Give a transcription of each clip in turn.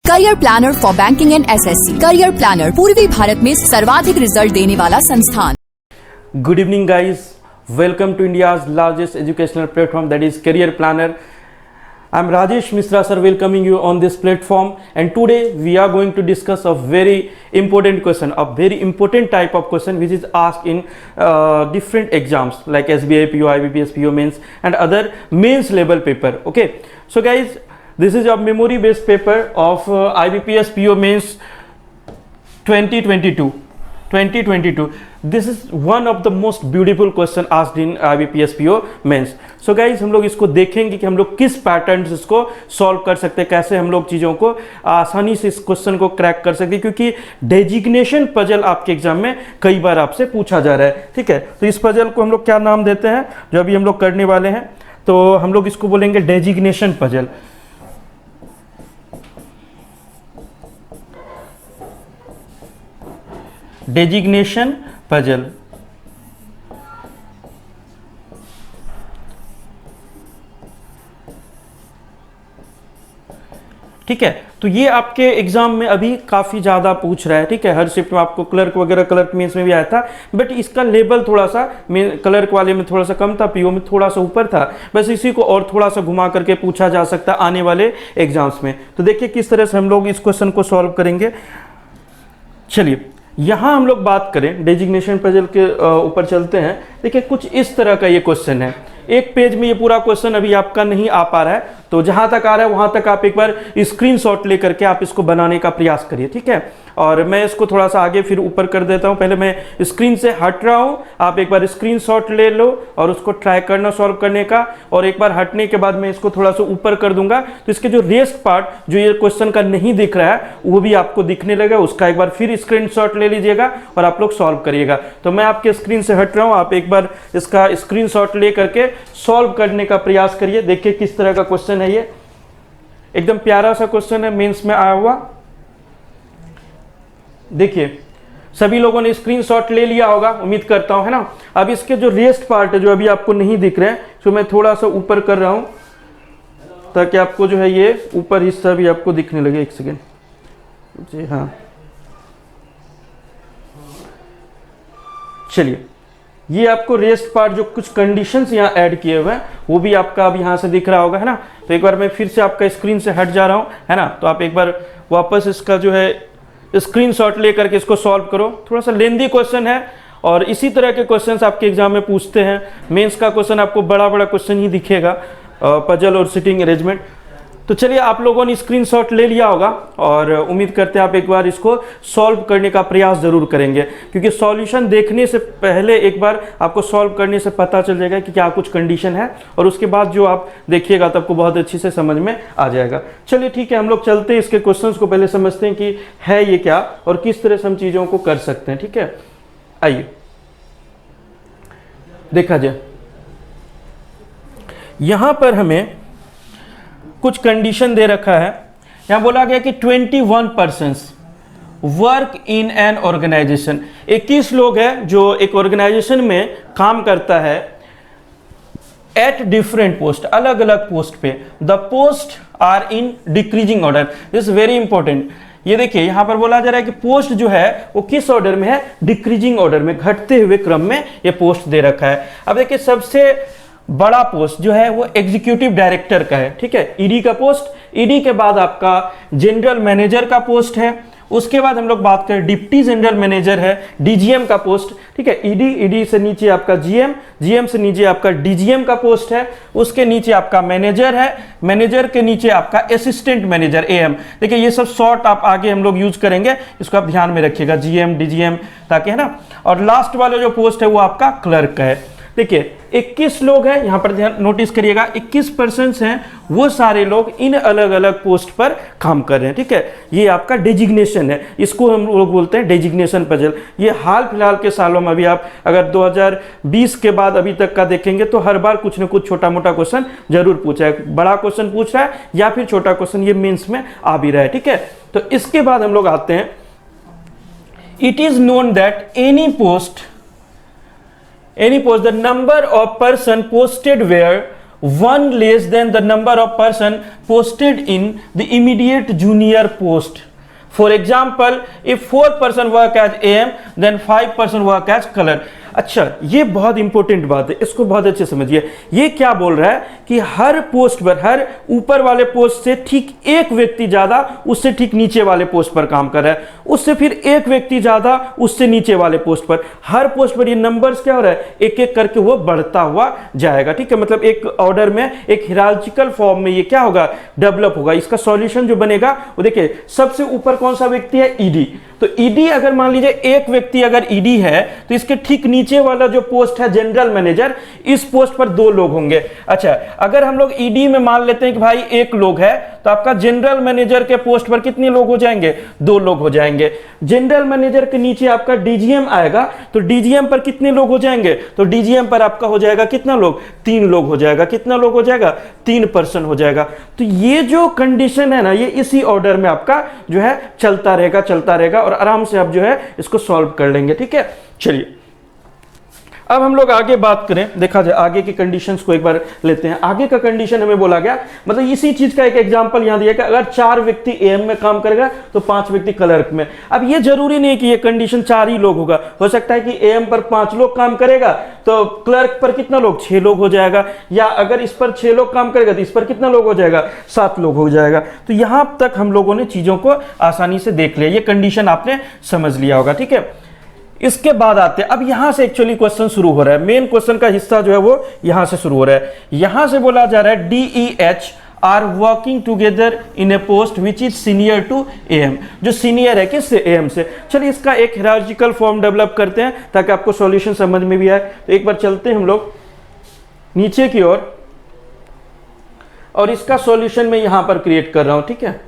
Career planner for banking and SSC. Career planner पूर्वी भारत में सर्वाधिक रिजल्ट देने वाला संस्थान। Good evening guys, welcome to India's largest educational platform, that is Career Planner. I'm Rajesh Misra sir, welcoming you on this platform, and today we are going to discuss a very important question, a very important type of question which is asked in different exams like SBI PO, IBPS PO mains and other mains level paper. Okay, so guys, this is a memory based paper of IBPS PO mains 2022. This is one of the most beautiful question asked in IBPS PO mains. So guys, हम लोग इसको देखेंगे कि हम लोग किस pattern से इसको सॉल्व कर सकते हैं, कैसे हम लोग चीज़ों को आसानी से इस क्वेश्चन को क्रैक कर सकते हैं, क्योंकि डेजिग्नेशन पजल आपके एग्जाम में कई बार आपसे पूछा जा रहा है। ठीक है, तो इस पजल को हम लोग क्या नाम देते हैं जो अभी हम लोग करने वाले हैं, तो हम लोग इसको बोलेंगे डेजिग्नेशन पजल। Designation puzzle. ठीक है, तो ये आपके एग्जाम में अभी काफी ज्यादा पूछ रहा है। ठीक है, हर शिफ्ट में आपको क्लर्क वगैरह, क्लर्क मेंस में भी आया था, बट इसका लेवल थोड़ा सा क्लर्क वाले में थोड़ा सा कम था, पीओ में थोड़ा सा ऊपर था। बस इसी को और थोड़ा सा घुमा करके पूछा जा सकता है आने वाले एग्जाम्स में। तो देखिए किस तरह से हम लोग इस क्वेश्चन को सॉल्व करेंगे। चलिए, यहां हम लोग बात करें डेजिग्नेशन पजल के ऊपर चलते हैं। देखिए कुछ इस तरह का ये क्वेश्चन है। एक पेज में ये पूरा क्वेश्चन अभी आपका नहीं आ पा रहा है, तो जहां तक आ रहा है वहां तक आप एक बार स्क्रीनशॉट लेकर के आप इसको बनाने का प्रयास करिए। ठीक है, और मैं इसको थोड़ा सा आगे फिर ऊपर कर देता हूं। पहले मैं स्क्रीन से हट रहा हूं, आप एक बार स्क्रीनशॉट ले लो और उसको ट्राई करना सॉल्व करने का, और एक बार हटने के बाद मैं इसको थोड़ा सा ऊपर कर दूंगा, तो इसके जो रेस्ट पार्ट जो ये क्वेश्चन का नहीं दिख रहा है वो भी आपको दिखने लगा। उसका एक बार फिर स्क्रीनशॉट ले लीजिएगा और आप लोग सॉल्व करिएगा। तो मैं आपके स्क्रीन से हट रहा हूं, आप एक बार इसका स्क्रीनशॉट ले करके सॉल्व करने का प्रयास करिए। देखिए किस तरह का क्वेश्चन है ये, एकदम प्यारा सा क्वेश्चन है, मेंस में आया हुआ। देखिए सभी लोगों ने स्क्रीनशॉट ले लिया होगा, उम्मीद करता हूं, है ना। अब इसके जो रेस्ट पार्ट है जो अभी आपको नहीं दिख रहे हैं, तो मैं थोड़ा सा ऊपर कर रहा हूं ताकि आपको जो है ये ऊपर हिस्सा भी आपको दिखने लगे। एक सेकेंड जी, हाँ चलिए, ये आपको रेस्ट पार्ट जो कुछ कंडीशंस यहाँ ऐड किए हुए हैं वो भी आपका अब यहाँ से दिख रहा होगा, है ना। तो एक बार मैं फिर से आपका स्क्रीन से हट जा रहा हूँ, है ना। तो आप एक बार वापस इसका जो है स्क्रीनशॉट लेकर के इसको सॉल्व करो। थोड़ा सा लेंदी क्वेश्चन है और इसी तरह के क्वेश्चंस आपके एग्जाम में पूछते हैं। मेंस का क्वेश्चन आपको बड़ा बड़ा क्वेश्चन ही दिखेगा, पजल और सिटिंग अरेंजमेंट। तो चलिए, आप लोगों ने स्क्रीनशॉट ले लिया होगा और उम्मीद करते हैं आप एक बार इसको सॉल्व करने का प्रयास जरूर करेंगे, क्योंकि सॉल्यूशन देखने से पहले एक बार आपको सॉल्व करने से पता चल जाएगा कि क्या कुछ कंडीशन है, और उसके बाद जो आप देखिएगा तो आपको बहुत अच्छी से समझ में आ जाएगा। चलिए ठीक है, हम लोग चलते हैं इसके क्वेश्चंस को पहले समझते हैं कि है ये क्या और किस तरह से हम चीज़ों को कर सकते हैं। ठीक है, आइए देखा जाए। यहां पर हमें कुछ कंडीशन दे रखा है। यहां बोला गया कि 21% वर्क इन एन ऑर्गेनाइजेशन। 21 लोग हैं जो एक ऑर्गेनाइजेशन में काम करता है एट डिफरेंट पोस्ट, अलग अलग पोस्ट पे। The post are in decreasing order, this very important. ये देखिए यहां पर बोला जा रहा है कि पोस्ट जो है वो किस ऑर्डर में है, डिक्रीजिंग ऑर्डर में, घटते हुए क्रम में ये पोस्ट दे रखा है। अब देखिए सबसे बड़ा पोस्ट जो है वो एग्जीक्यूटिव डायरेक्टर का है। ठीक है, ईडी का पोस्ट, ईडी के बाद आपका जनरल मैनेजर का पोस्ट है, उसके बाद हम लोग बात करें डिप्टी जनरल मैनेजर है, डीजीएम का पोस्ट। ठीक है, ईडी, ईडी से नीचे आपका जीएम, जीएम से नीचे आपका डीजीएम का पोस्ट है, उसके नीचे आपका मैनेजर है, मैनेजर के नीचे आपका असिस्टेंट मैनेजर एएम। देखिए ये सब शॉर्ट आप आगे हम लोग यूज करेंगे, इसको आप ध्यान में रखिएगा, जीएम डीजीएम, ताकि, है ना। और लास्ट वाला जो पोस्ट है वो आपका क्लर्क का है। देखिए 21 लोग हैं, यहां पर ध्यान नोटिस करिएगा, 21% हैं, वो सारे लोग इन अलग अलग पोस्ट पर काम कर रहे हैं। ठीक है, ये आपका डेजिग्नेशन है, इसको हम लोग बोलते हैं डेजिग्नेशन पजल। ये हाल फिलहाल के सालों में भी आप अगर 2020 के बाद अभी तक का देखेंगे तो हर बार कुछ न कुछ छोटा मोटा क्वेश्चन जरूर पूछा है, बड़ा क्वेश्चन पूछ रहा है या फिर छोटा क्वेश्चन ये मेंस में आ भी रहा है। ठीक है, तो इसके बाद हम लोग आते हैं, it is known that any post the number of person posted where 1 less than the number of person posted in the immediate junior post. For example, if 4 person work as AM, then 5 person work as color. अच्छा, ये बहुत important बात है, इसको बहुत अच्छे समझिए। ये क्या बोल रहा है कि हर पोस्ट पर, हर ऊपर वाले पोस्ट से ठीक एक व्यक्ति ज्यादा उससे ठीक नीचे वाले पोस्ट पर काम कर रहा है, उससे फिर एक व्यक्ति ज्यादा उससे नीचे वाले पोस्ट पर, हर पोस्ट पर ये नंबर्स क्या हो रहा है, एक एक करके वो बढ़ता हुआ जाएगा। ठीक है, मतलब एक ऑर्डर में, एक हिरार्चिकल फॉर्म में ये क्या होगा, डेवलप होगा। इसका सॉल्यूशन जो बनेगा वो देखिए, सबसे ऊपर कौन सा व्यक्ति है, ईडी। तो ईडी अगर मान लीजिए एक व्यक्ति अगर ईडी है, तो इसके ठीक नीचे वाला जो पोस्ट है जनरल मैनेजर, इस पोस्ट पर 2 लोग होंगे। अच्छा, अगर हम लोग ईडी में मान लेते हैं कि भाई 1 लोग है, तो आपका जनरल मैनेजर के पोस्ट पर कितने लोग हो जाएंगे, 2 लोग हो जाएंगे। जनरल मैनेजर के नीचे आपका डीजीएम आएगा, तो डीजीएम पर कितने लोग हो जाएंगे, तो डीजीएम पर आपका हो जाएगा कितना लोग, 3 लोग हो जाएगा। कितना लोग हो जाएगा, 3 पर्सन हो जाएगा। तो ये जो कंडीशन है ना, ये इसी ऑर्डर में आपका जो है चलता रहेगा, चलता रहेगा, और आराम से आप जो है इसको सॉल्व कर लेंगे। ठीक है, चलिए अब हम लोग आगे बात करें, देखा जाए आगे की कंडीशंस को एक बार लेते हैं। आगे का कंडीशन हमें बोला गया, मतलब इसी चीज का एक एग्जांपल यहां दिया कि अगर 4 व्यक्ति एएम में काम करेगा तो 5 व्यक्ति क्लर्क में। अब ये जरूरी नहीं कि ये कंडीशन 4 ही लोग होगा, हो सकता है कि एएम पर 5 लोग काम करेगा तो क्लर्क पर कितना लोग, 6 लोग हो जाएगा, या अगर इस पर 6 लोग काम करेगा तो इस पर कितना लोग हो जाएगा, 7 लोग हो जाएगा। तो यहां तक हम लोगों ने चीजों को आसानी से देख लिया, ये कंडीशन आपने समझ लिया होगा। ठीक है, इसके बाद आते हैं, अब यहां से एक्चुअली क्वेश्चन शुरू हो रहा है, मेन क्वेश्चन का हिस्सा जो है वो यहां से शुरू हो रहा है। यहां से बोला जा रहा है DEH are working together in a post which is senior to AM, जो सीनियर है किससे, AM से। चलिए इसका एक हिरार्चिकल फॉर्म डेवलप करते हैं ताकि आपको सॉल्यूशन समझ में भी आए। तो एक बार चलते हैं हम लोग नीचे की ओर, और इसका सॉल्यूशन मैं यहां पर क्रिएट कर रहा हूं। ठीक है,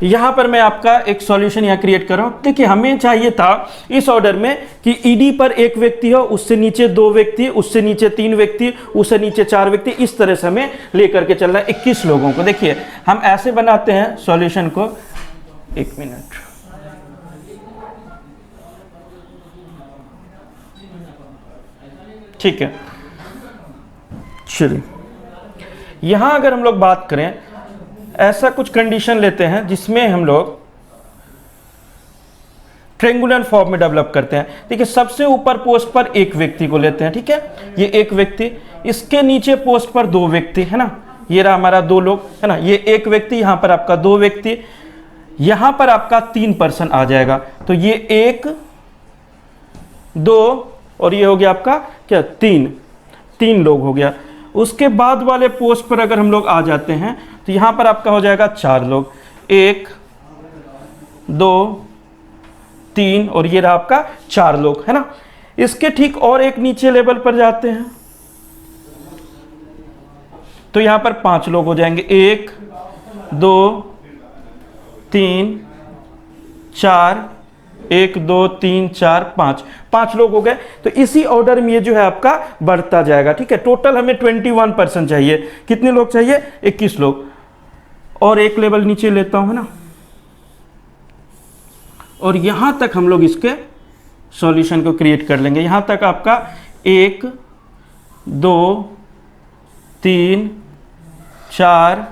यहां पर मैं आपका एक सॉल्यूशन यहां क्रिएट कर रहा हूं। देखिए हमें चाहिए था इस ऑर्डर में कि ईडी पर 1 व्यक्ति हो, उससे नीचे 2 व्यक्ति, उससे नीचे 3 व्यक्ति, उससे नीचे 4 व्यक्ति, इस तरह से हमें लेकर के चलना है 21 लोगों को। देखिए हम ऐसे बनाते हैं सॉल्यूशन को, 1 मिनट, ठीक है। चलिए यहां अगर हम लोग बात करें, ऐसा कुछ कंडीशन लेते हैं जिसमें हम लोग ट्रायंगुलर फॉर्म में डेवलप करते हैं। देखिए सबसे ऊपर पोस्ट पर 1 व्यक्ति को लेते हैं, ठीक है, ये 1 व्यक्ति, इसके नीचे पोस्ट पर 2 व्यक्ति, है ना, ये रहा हमारा 2 लोग, है ना, ये 1 व्यक्ति, यहां पर आपका 2 व्यक्ति, यहां पर आपका 3 पर्सन आ जाएगा। तो ये 1 2 और ये हो गया आपका क्या, 3 लोग हो गया। उसके बाद वाले पोस्ट पर अगर हम लोग आ जाते हैं तो यहां पर आपका हो जाएगा 4 लोग, 1 2 3 और ये रहा आपका 4 लोग, है ना। इसके ठीक और एक नीचे लेवल पर जाते हैं तो यहां पर 5 लोग हो जाएंगे, 1 2 3 4, 1 2 3 4 5 लोग हो गए। तो इसी ऑर्डर में ये जो है आपका बढ़ता जाएगा। ठीक है, टोटल हमें 21% चाहिए। कितने लोग चाहिए, 21 लोग। और एक लेवल नीचे लेता हूं, है ना, और यहां तक हम लोग इसके सॉल्यूशन को क्रिएट कर लेंगे। यहां तक आपका 1 2 3 4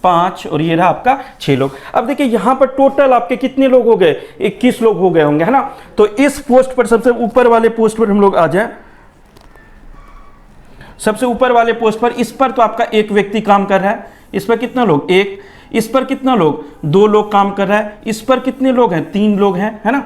5 और ये रहा आपका 6 लोग। अब देखिए यहां पर टोटल आपके कितने लोग हो गए, 21 लोग हो गए होंगे, है ना। तो इस पोस्ट पर, सबसे ऊपर वाले पोस्ट पर हम लोग आ जाए, सबसे ऊपर वाले पोस्ट पर, इस पर तो आपका 1 व्यक्ति काम कर रहा है, इस पर कितना लोग, 1, इस पर कितना लोग, 2 लोग काम कर रहा है, इस पर कितने लोग हैं, 3 लोग हैं, है ना,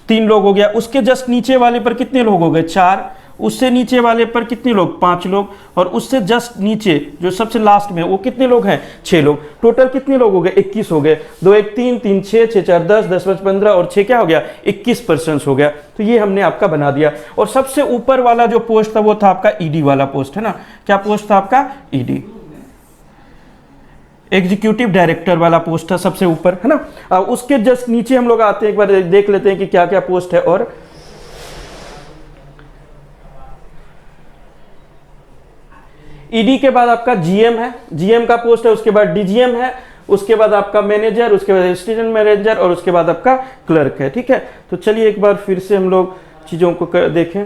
3 लोग हो गया। उसके जस्ट नीचे वाले पर कितने लोग हो गए, 4, उससे नीचे वाले पर कितने लोग, 5 लोग, और उससे जस्ट नीचे जो सबसे लास्ट में वो कितने लोग हैं, 6 लोग। टोटल कितने लोग हो गए, 21 हो गए। 2 1 3 3 6 6 4 10 10 5 15 और 6 क्या हो गया, 21% हो गया। तो ये हमने आपका बना दिया। और सबसे ऊपर वाला जो पोस्ट था वो था आपका ईडी वाला पोस्ट, है ना। क्या पोस्ट था आपका, ईडी, एग्जीक्यूटिव डायरेक्टर वाला पोस्ट था सबसे ऊपर, है ना। उसके जस्ट नीचे हम लोग आते हैं, एक बार देख लेते हैं कि क्या क्या पोस्ट है। और ईडी के बाद आपका जीएम है, जीएम का पोस्ट है, उसके बाद डीजीएम है, उसके बाद आपका मैनेजर, उसके बाद असिस्टेंट मैनेजर और उसके बाद आपका क्लर्क है। ठीक है, तो चलिए एक बार फिर से हम लोग चीजों को देखें।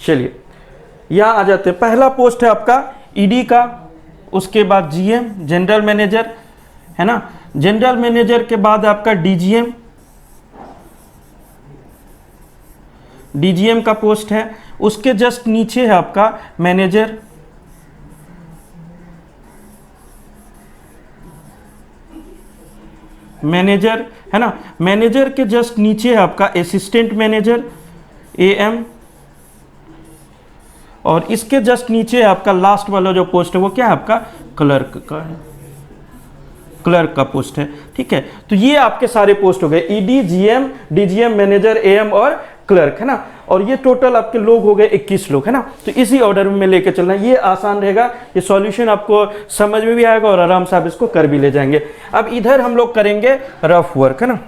चलिए यहाँ आ जाते हैं। पहला पोस्ट है आपका ईडी का, उसके बाद जीएम जनरल मैनेजर है ना, जनरल मैनेजर के बाद आपका डीजीएम, डीजीएम का पोस्ट है, उसके जस्ट नीचे है आपका मैनेजर, मैनेजर है ना, मैनेजर के जस्ट नीचे है आपका असिस्टेंट मैनेजर एएम, और इसके जस्ट नीचे है आपका लास्ट वाला जो पोस्ट है वो क्या है आपका क्लर्क का है, क्लर्क का पोस्ट है। ठीक है, तो ये आपके सारे पोस्ट हो गए, ED, GM, DGM, manager, am और क्लर्क है ना, और ये टोटल आपके लोग हो गए 21 लोग है ना। तो इसी ऑर्डर में लेके चलना, ये आसान रहेगा, ये सॉल्यूशन आपको समझ में भी आएगा और आराम से आप इसको कर भी ले जाएंगे। अब इधर हम लोग करेंगे रफ वर्क है ना,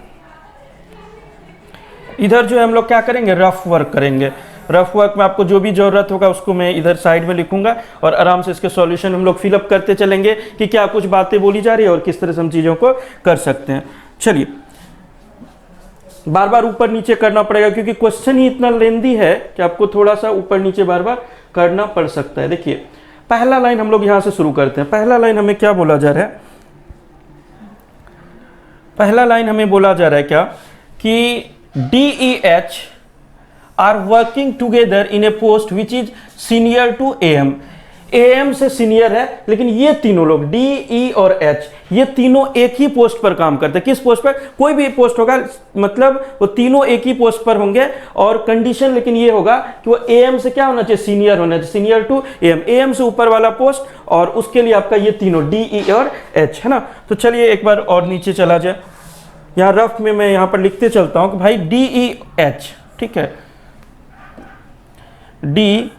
इधर जो है हम लोग क्या करेंगे रफ वर्क करेंगे। रफ वर्क में आपको जो भी जरूरत होगा उसको मैं इधर साइड में लिखूंगा और आराम से इसके सॉल्यूशन हम लोग फिलअप करते चलेंगे कि क्या कुछ बातें बोली जा रही है और किस तरह से हम चीज़ों को कर सकते हैं। चलिए, बार बार ऊपर नीचे करना पड़ेगा क्योंकि क्वेश्चन ही इतना लेंदी है कि आपको थोड़ा सा ऊपर नीचे बार बार करना पड़ सकता है। देखिए पहला लाइन हम लोग यहां से शुरू करते हैं। पहला लाइन हमें क्या बोला जा रहा है, पहला लाइन हमें बोला जा रहा है क्या कि DEH are working together in a post which is senior to AM। AM से सीनियर है, लेकिन ये तीनों लोग D, E और H ये तीनों एक ही पोस्ट पर काम करते हैं। किस पोस्ट पर, कोई भी पोस्ट होगा, मतलब वो तीनों एक ही पोस्ट पर होंगे, और कंडीशन लेकिन ये होगा कि वो AM से क्या होना चाहिए, सीनियर होना चाहिए, सीनियर टू AM, AM से ऊपर वाला पोस्ट, और उसके लिए आपका ये तीनों D, E और H है ना। तो चलिए एक बार और नीचे चला जाए, यहाँ रफ में मैं यहाँ पर लिखते चलता हूँ कि भाई DEH, ठीक है, DE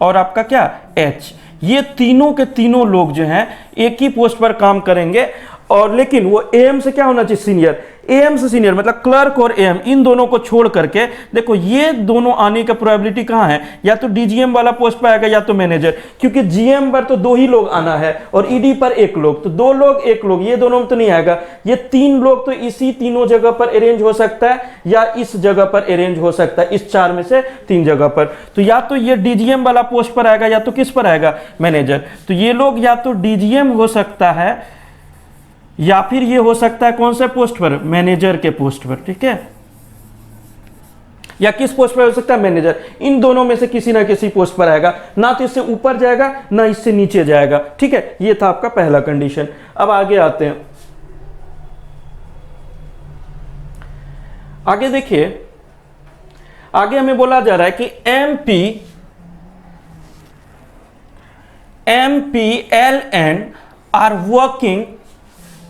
और आपका क्या H, ये तीनों के तीनों लोग जो हैं एक ही पोस्ट पर काम करेंगे, और लेकिन वो AM से क्या होना चाहिए, सीनियर। AM से सीनियर मतलब क्लर्क और AM इन दोनों को छोड़ करके देखो ये दोनों आने का प्रोबेबिलिटी कहाँ है, या तो DGM वाला पोस्ट पर आएगा या तो मैनेजर, क्योंकि GM पर तो 2 ही लोग आना है और ED पर 1 लोग, तो 2 लोग 1 लोग, ये दोनों में तो नहीं आएगा। ये 3 लोग तो इसी तीनों जगह पर अरेंज हो सकता है या इस जगह पर अरेंज हो सकता है, इस 4 में से 3 जगह पर। तो या तो ये DGM वाला पोस्ट पर आएगा या तो किस पर आएगा, मैनेजर। तो ये लोग या तो DGM हो सकता है या फिर ये हो सकता है कौन से पोस्ट पर, मैनेजर के पोस्ट पर। ठीक है, या किस पोस्ट पर हो सकता है, मैनेजर। इन दोनों में से किसी ना किसी पोस्ट पर आएगा, ना तो इससे ऊपर जाएगा ना इससे नीचे जाएगा। ठीक है, ये था आपका पहला कंडीशन। अब आगे आते हैं, आगे देखिए, आगे हमें बोला जा रहा है कि MPLN are working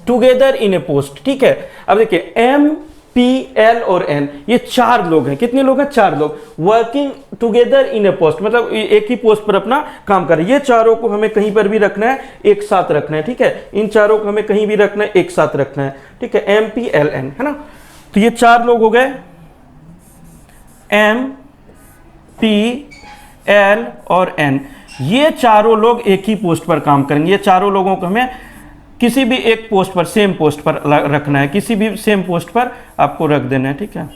together in a post. ठीक है, अब देखिए MPL और N ये 4 लोग हैं। कितने लोग हैं, 4 लोग working together in a post, मतलब एक ही पोस्ट पर अपना काम कर रहे हैं। ये चारों को हमें कहीं पर भी रखना है, एक साथ रखना है। ठीक है, इन चारों को हमें कहीं भी रखना है, एक साथ रखना है। ठीक है, MPLN है ना। तो ये 4 लोग हो गए, MPL और N, ये चारों लोग एक ही पोस्ट पर काम करेंगे। ये चारों लोगों को हमें किसी भी एक पोस्ट पर, सेम पोस्ट पर रखना है, किसी भी सेम पोस्ट पर आपको रख देना है। ठीक है,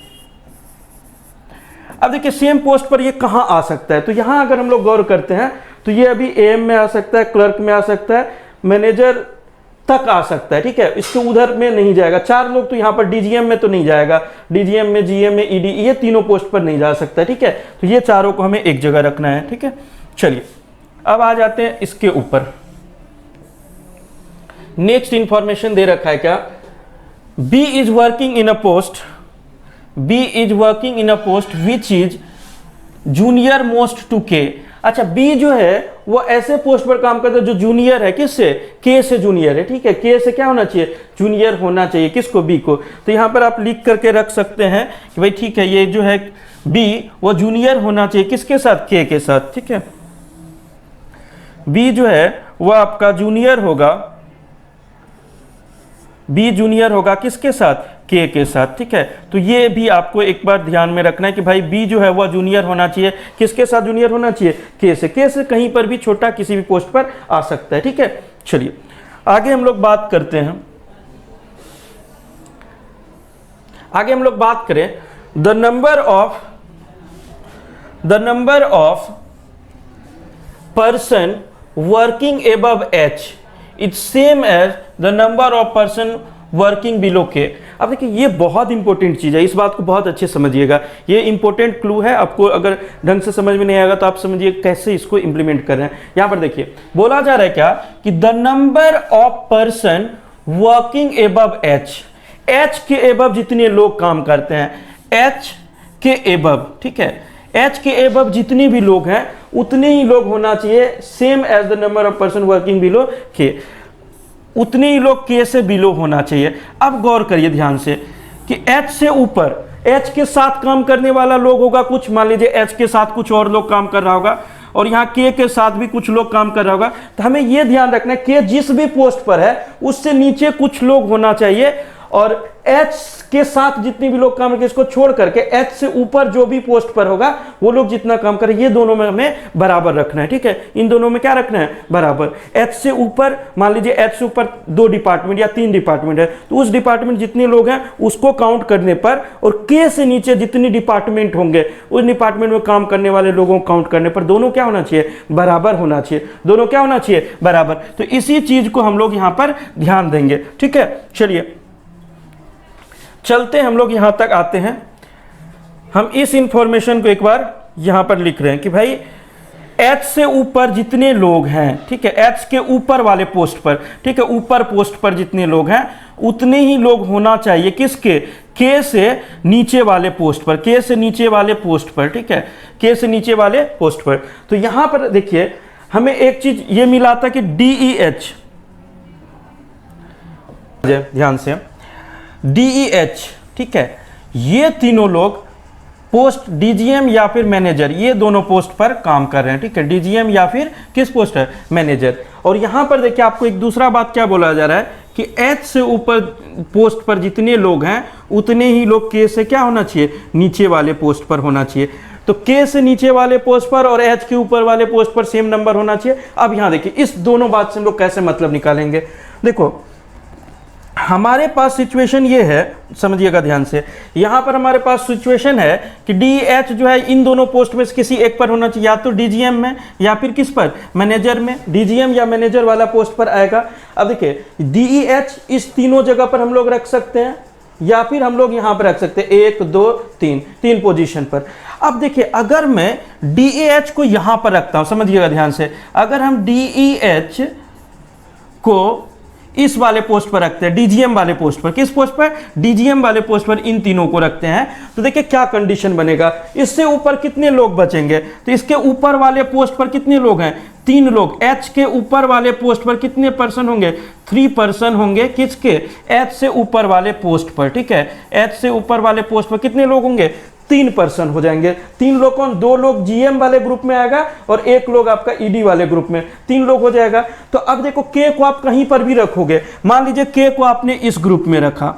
अब देखिए सेम पोस्ट पर ये कहां आ सकता है, तो यहां अगर हम लोग गौर करते हैं तो ये अभी AM में आ सकता है, क्लर्क में आ सकता है, मैनेजर तक आ सकता है। ठीक है, इसके उधर में नहीं जाएगा। 4 लोग तो यहां पर DGM में तो नहीं जाएगा, DGM में, GM में, ED ये तीनों पोस्ट पर नहीं जा सकता। ठीक है, तो ये चारों को हमें एक जगह रखना है। ठीक है, चलिए अब आ जाते हैं इसके ऊपर। नेक्स्ट इंफॉर्मेशन दे रखा है क्या, B is working in a post, B is working in a post which is junior most to K। अच्छा, B जो है वो ऐसे पोस्ट पर काम करता है जो जूनियर है, किससे, K से जूनियर है। ठीक है, K से क्या होना चाहिए, जूनियर होना चाहिए। किसको, B को। तो यहां पर आप लिख करके रख सकते हैं कि भाई ठीक है, ये जो है B वो जूनियर होना चाहिए, किसके साथ, K के साथ। ठीक है, B जो है वो आपका जूनियर होगा, B जूनियर होगा किसके साथ, K के साथ। ठीक है, तो ये भी आपको एक बार ध्यान में रखना है कि भाई B जो है वह जूनियर होना चाहिए, किसके साथ जूनियर होना चाहिए, K से। K से कहीं पर भी छोटा किसी भी पोस्ट पर आ सकता है। ठीक है, चलिए आगे हम लोग बात करते हैं, आगे हम लोग बात करें the number of the number of person working above H its same as the number of person working below K. अब देखिए ये बहुत इंपॉर्टेंट चीज़ है, इस बात को बहुत अच्छे समझिएगा, ये इंपॉर्टेंट क्लू है। आपको अगर ढंग से समझ में नहीं आएगा तो आप समझिए कैसे इसको इंप्लीमेंट कर रहे हैं। यहां पर देखिए बोला जा रहा है क्या कि the number of person working above H, H के एबव जितने लोग काम करते हैं, एच के एबव, ठीक है, एच के एबव जितने भी लोग हैं उतने ही लोग होना चाहिए, same as the number of person working below K, उतने ही लोग के से बिलो होना चाहिए। अब गौर करिए ध्यान से कि एच से ऊपर, एच के साथ काम करने वाला लोग होगा कुछ, मान लीजिए एच के साथ कुछ और लोग काम कर रहा होगा और यहाँ के साथ भी कुछ लोग काम कर रहा होगा, तो हमें यह ध्यान रखना है के जिस भी पोस्ट पर है उससे नीचे कुछ लोग होना चाहिए और एच के साथ जितने भी लोग काम करके इसको छोड़ करके एच से ऊपर जो भी पोस्ट पर होगा वो लोग जितना काम करें, ये दोनों में हमें बराबर रखना है, ठीक है। इन दोनों में क्या रखना है, बराबर। एच से ऊपर, मान लीजिए एच से ऊपर 2 डिपार्टमेंट या 3 डिपार्टमेंट है तो उस डिपार्टमेंट जितने लोग हैं उसको काउंट करने पर, और के से नीचे जितने डिपार्टमेंट होंगे उस डिपार्टमेंट में काम करने वाले लोगों को काउंट करने पर दोनों क्या होना चाहिए, बराबर होना चाहिए, दोनों क्या होना चाहिए, बराबर। तो इसी चीज को हम लोग यहां पर ध्यान देंगे, ठीक है। चलिए चलते हम लोग यहां तक आते हैं। हम इस इंफॉर्मेशन को एक बार यहां पर लिख रहे हैं कि भाई एच से ऊपर जितने लोग हैं, ठीक है, एच के ऊपर वाले पोस्ट पर, ठीक है, ऊपर पोस्ट पर जितने लोग हैं उतने ही लोग होना चाहिए किसके, के से नीचे वाले पोस्ट पर, के से नीचे वाले पोस्ट पर, ठीक है, के से नीचे वाले पोस्ट पर। तो यहां पर देखिए हमें एक चीज ये मिला था कि DEH, ध्यान से, DEH, ठीक है, ये तीनों लोग पोस्ट DGM या फिर मैनेजर, ये दोनों पोस्ट पर काम कर रहे हैं, ठीक है, DGM या फिर किस पोस्ट है, मैनेजर। और यहां पर देखिए आपको एक दूसरा बात क्या बोला जा रहा है कि H से ऊपर पोस्ट पर जितने लोग हैं उतने ही लोग K से क्या होना चाहिए, नीचे वाले पोस्ट पर होना चाहिए। तो K से नीचे वाले पोस्ट पर और H के ऊपर वाले पोस्ट पर सेम नंबर होना चाहिए। अब यहां देखिए इस दोनों बात से हम लोग कैसे मतलब निकालेंगे। देखो हमारे पास सिचुएशन ये है, समझिएगा ध्यान से, यहां पर हमारे पास सिचुएशन है कि DH जो है इन दोनों पोस्ट में से किसी एक पर होना चाहिए, या तो DGM में या फिर किस पर, मैनेजर में, DGM या मैनेजर वाला पोस्ट पर आएगा। अब देखिए DEH इस तीनों जगह पर हम लोग रख सकते हैं या फिर हम लोग यहां पर रख सकते हैं 1 2 3 3 पोजीशन पर। अब देखिए अगर मैं DEH को यहां पर रखता हूं, समझिएगा ध्यान से, अगर हम DEH को इस वाले पोस्ट पर रखते हैं, DGM वाले पोस्ट पर, किस पोस्ट पर, DGM वाले पोस्ट पर इन तीनों को रखते हैं, तो देखिए क्या कंडीशन बनेगा, इससे ऊपर कितने लोग बचेंगे, तो इसके ऊपर वाले पोस्ट पर कितने लोग हैं, 3 लोग। H के ऊपर वाले पोस्ट पर कितने पर्सन होंगे, 3 पर्सन होंगे, किसके, H से ऊपर वाले पोस्ट पर, ठीक है, H से ऊपर वाले पोस्ट पर कितने लोग होंगे, 3 पर्सन हो जाएंगे। 3 लोग कौन, 2 लोग GM वाले ग्रुप में आएगा और 1 लोग आपका ED वाले ग्रुप में, 3 लोग हो जाएगा। तो अब देखो K को आप कहीं पर भी रखोगे, मान लीजिए K को आपने इस ग्रुप में रखा,